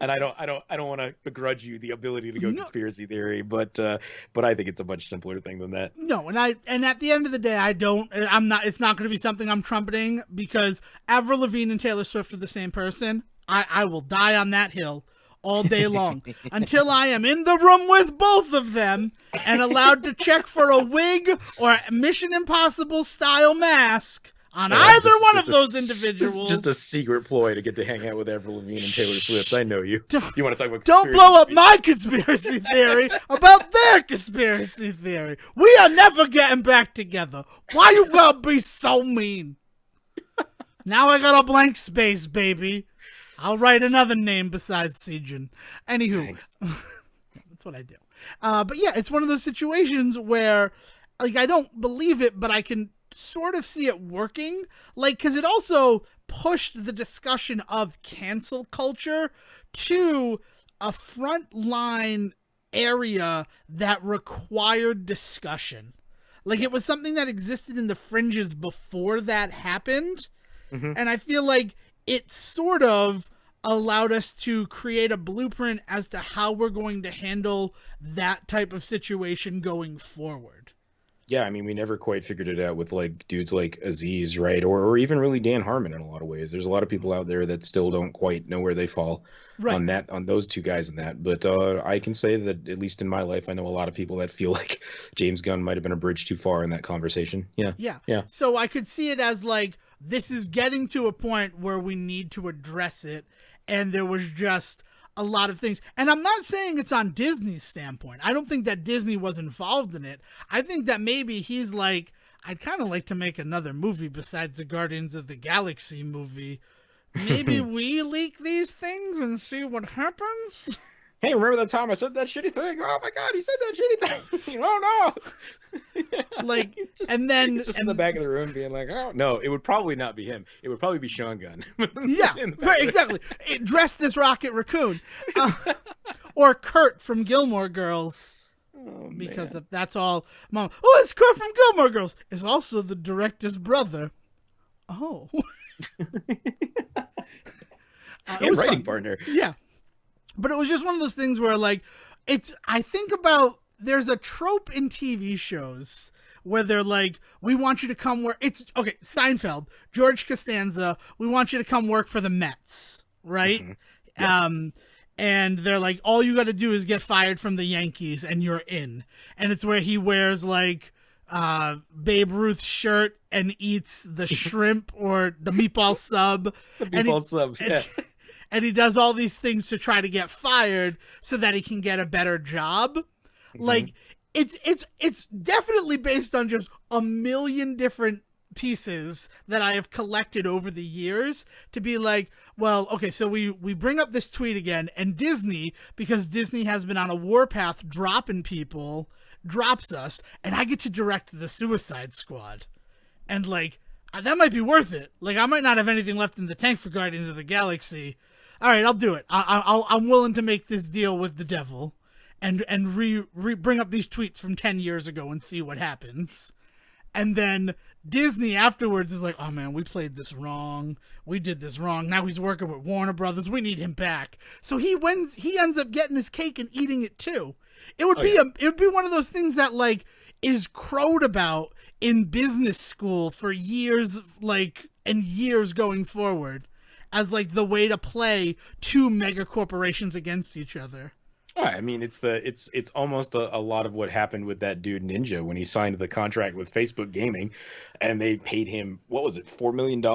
and I don't want to begrudge you the ability to go conspiracy theory, but I think it's a much simpler thing than that. No, and at the end of the day, it's not going to be something I'm trumpeting, because Avril Lavigne and Taylor Swift are the same person. I will die on that hill all day long until I am in the room with both of them and allowed to check for a wig or a Mission Impossible style mask on either one of those individuals. It's just a secret ploy to get to hang out with Avril Lavigne and Taylor Swift. I know you. You want to talk about don't blow up my conspiracy theory about their conspiracy theory. We are never getting back together. Why you gotta be so mean? Now I got a blank space, baby. I'll write another name besides Sejan. Anywho, that's what I do. But yeah, it's one of those situations where, like, I don't believe it, but I can sort of see it working. Like, because it also pushed the discussion of cancel culture to a front line area that required discussion. Like, it was something that existed in the fringes before that happened. Mm-hmm. And I feel like it sort of allowed us to create a blueprint as to how we're going to handle that type of situation going forward. Yeah, I mean, we never quite figured it out with like dudes like Aziz, right? Or even really Dan Harmon in a lot of ways. There's a lot of people out there that still don't quite know where they fall on those two guys in that. But I can say that at least in my life, I know a lot of people that feel like James Gunn might have been a bridge too far in that conversation. Yeah. So I could see it as like, this is getting to a point where we need to address it. And there was just a lot of things. And I'm not saying it's on Disney's standpoint. I don't think that Disney was involved in it. I think that maybe he's like, I'd kind of like to make another movie besides the Guardians of the Galaxy movie. Maybe we leak these things and see what happens? Hey, remember that time I said that shitty thing? Oh my God, he said that shitty thing. Oh no. Like, and then he's just in the back of the room being like, oh no, it would probably not be him. It would probably be Sean Gunn. Yeah, right, exactly. Dressed as Rocket Raccoon. Or Kurt from Gilmore Girls. Oh, because that's all. Mom, oh, it's Kurt from Gilmore Girls. It's also the director's brother. Oh. And writing partner. Yeah. But it was just one of those things where, like, I think about, there's a trope in TV shows where they're like, we want you to come work. Okay, Seinfeld, George Costanza, we want you to come work for the Mets, right? Mm-hmm. Yeah. And they're like, all you got to do is get fired from the Yankees and you're in. And it's where he wears, like, Babe Ruth's shirt and eats the shrimp or the meatball sub. The meatball sub, yeah. And he does all these things to try to get fired so that he can get a better job. Mm-hmm. Like, it's definitely based on just a million different pieces that I have collected over the years to be like, well, okay, so we bring up this tweet again, and Disney, because Disney has been on a warpath dropping people, drops us, and I get to direct the Suicide Squad. And, like, that might be worth it. Like, I might not have anything left in the tank for Guardians of the Galaxy. All right, I'll do it. I'm willing to make this deal with the devil and bring up these tweets from 10 years ago and see what happens. And then Disney afterwards is like, oh man, we played this wrong. We did this wrong. Now he's working with Warner Brothers. We need him back. So he ends up getting his cake and eating it too. It would be one of those things that, like, is crowed about in business school for years, like, and years going forward, as, like, the way to play two mega corporations against each other. I mean, it's almost a lot of what happened with that dude Ninja when he signed the contract with Facebook Gaming, and they paid him, what was it, $4 million?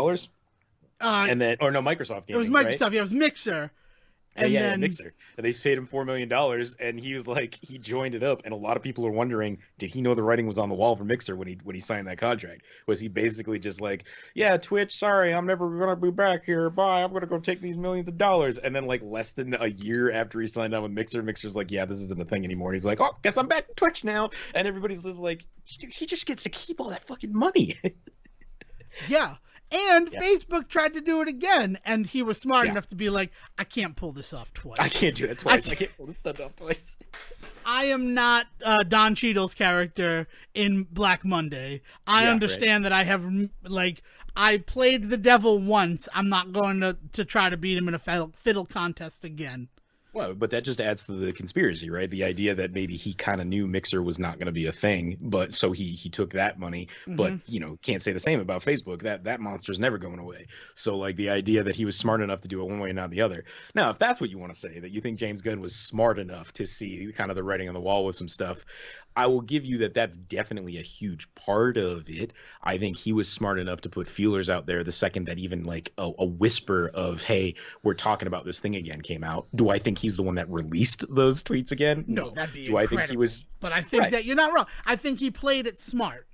And then, or no, Microsoft Gaming. It was Microsoft. Right? Yeah, it was Mixer. And then Mixer. And they paid him $4 million, and he was like, he joined it up, and a lot of people are wondering, did he know the writing was on the wall for Mixer when he signed that contract? Was he basically just like, yeah, Twitch, sorry, I'm never gonna be back here. Bye, I'm gonna go take these millions of dollars. And then, like, less than a year after he signed on with Mixer, Mixer's like, yeah, this isn't a thing anymore. And he's like, oh, guess I'm back to Twitch now. And everybody's just like, he just gets to keep all that fucking money. Yeah. And Facebook tried to do it again, and he was smart enough to be like, I can't pull this off twice. I can't do it twice. I can't pull this stuff off twice. I am not Don Cheadle's character in Black Monday. I understand that I have, like, I played the devil once. I'm not going to try to beat him in a fiddle contest again. Well, but that just adds to the conspiracy, right? The idea that maybe he kind of knew Mixer was not going to be a thing, but so he took that money, but, you know, can't say the same about Facebook. That monster's never going away. So, like, the idea that he was smart enough to do it one way and not the other. Now, if that's what you want to say, that you think James Gunn was smart enough to see kind of the writing on the wall with some stuff, I will give you that that's definitely a huge part of it. I think he was smart enough to put feelers out there the second that even, like, a whisper of, hey, we're talking about this thing again came out. Do I think he's the one that released those tweets again? No, that'd be Do incredible. I think he was? But I think that you're not wrong. I think he played it smart.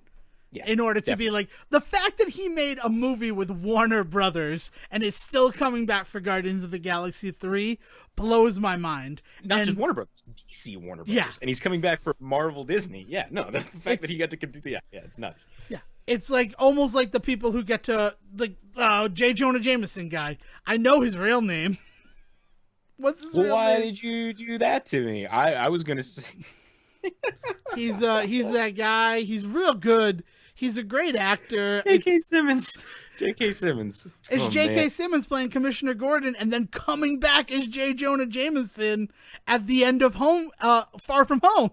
Yeah, in order to be like, the fact that he made a movie with Warner Brothers and is still coming back for Guardians of the Galaxy 3 blows my mind. Not just Warner Brothers, DC Warner Brothers. Yeah. And he's coming back for Marvel Disney. Yeah, no, the fact that he got to compete, yeah, it's nuts. Yeah. It's like almost like the people who get to, like, J. Jonah Jameson guy. I know his real name. What's his real name? Why did you do that to me? I was gonna say. He's that guy. He's real good. He's a great actor. J.K. Simmons. J.K. Simmons. It's J.K. Simmons playing Commissioner Gordon, and then coming back as J. Jonah Jameson at the end of Far From Home.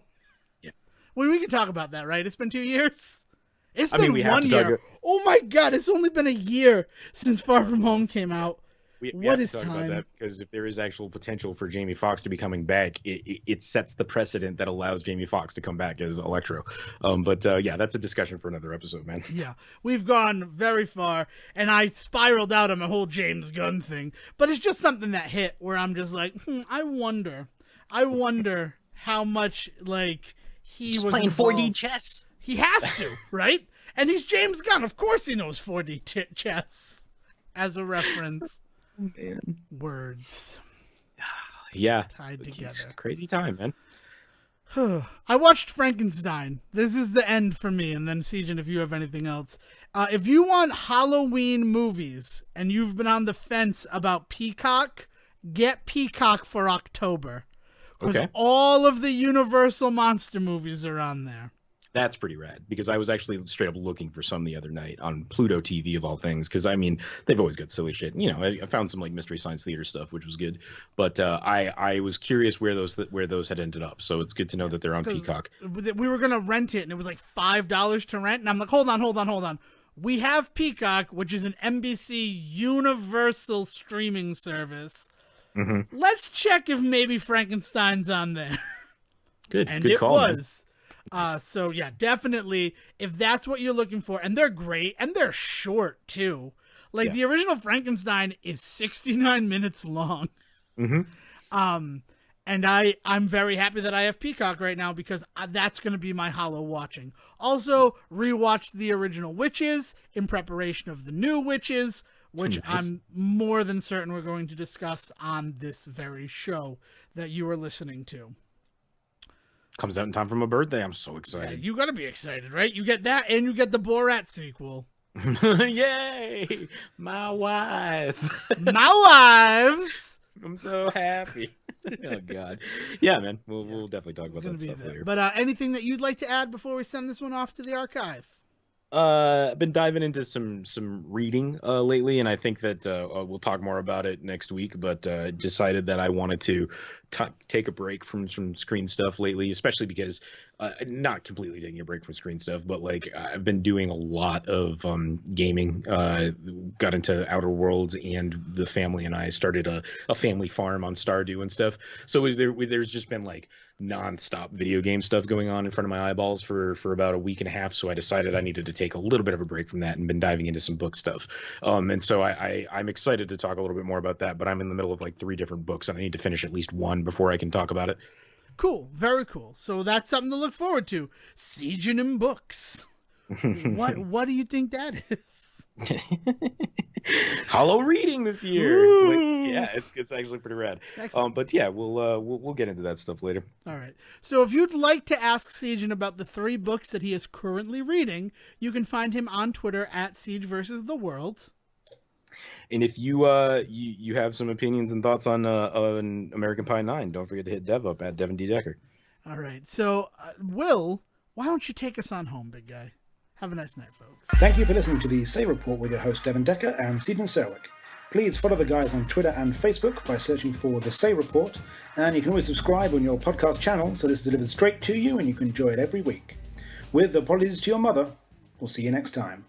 Yeah. Well, we can talk about that, right? It's been 2 years. It's been 1 year. Oh my God! It's only been a year since Far From Home came out. We have to talk about that, because if there is actual potential for Jamie Foxx to be coming back, it sets the precedent that allows Jamie Foxx to come back as Electro. But yeah, that's a discussion for another episode, man. Yeah, we've gone very far, and I spiraled out on my whole James Gunn thing. But it's just something that hit where I'm just like, I wonder how much he was playing involved. 4D chess. He has to, right? And he's James Gunn. Of course he knows 4D chess as a reference. Man. Words. Yeah. Tied together. It's a crazy time, man. I watched Frankenstein. This is the end for me. And then, Sejan, if you have anything else. If you want Halloween movies and you've been on the fence about Peacock, get Peacock for October. Because all of the Universal monster movies are on there. That's pretty rad, because I was actually straight up looking for some the other night on Pluto TV of all things, because I mean they've always got silly shit. You know, I found some Mystery Science Theater stuff, which was good, but I was curious where those had ended up. So it's good to know that they're on Peacock. We were gonna rent it, and it was like $5 to rent, and I'm like, hold on. We have Peacock, which is an NBC Universal streaming service. Mm-hmm. Let's check if maybe Frankenstein's on there. Good, and good it call, was. So yeah, definitely, if that's what you're looking for, and they're great, and they're short too. The original Frankenstein is 69 minutes long. Mm-hmm. And I'm very happy that I have Peacock right now, because that's going to be my Hollow watching. Also, rewatched the original Witches in preparation of the new Witches, which I'm more than certain we're going to discuss on this very show that you are listening to. Comes out in time for my birthday. I'm so excited. Yeah, you gotta be excited, right? You get that, and you get the Borat sequel. Yay! My wife. My wives. I'm so happy. Oh God. Yeah, man. We'll definitely talk about that stuff later. But anything that you'd like to add before we send this one off to the archive? I've been diving into some reading lately, and I think that we'll talk more about it next week. But decided that I wanted to take a break from screen stuff lately, especially because not completely taking a break from screen stuff, but I've been doing a lot of gaming. Got into Outer Worlds, and the family and I started a family farm on Stardew and stuff. So there's just been nonstop video game stuff going on in front of my eyeballs for about a week and a half. So I decided I needed to take a little bit of a break from that, and been diving into some book stuff. And so I'm excited to talk a little bit more about that, but I'm in the middle of 3 different books, and I need to finish at least one before I can talk about it. Cool. Very cool. So that's something to look forward to. Sieging in books. What do you think that is? Hollow reading this year. Yeah, it's actually pretty rad. But yeah, we'll get into that stuff later. All right. So if you'd like to ask Siegen about the 3 books that he is currently reading, you can find him on Twitter at Siege versus the World. And if you have some opinions and thoughts on American Pie 9, don't forget to hit Dev up at Devin D. Decker. All right. So, Will, why don't you take us on home, big guy? Have a nice night, folks. Thank you for listening to the Say Report with your host, Devin Decker and Stephen Serwick. Please follow the guys on Twitter and Facebook by searching for The Say Report, and you can always subscribe on your podcast channel so this is delivered straight to you and you can enjoy it every week. With apologies to your mother, we'll see you next time.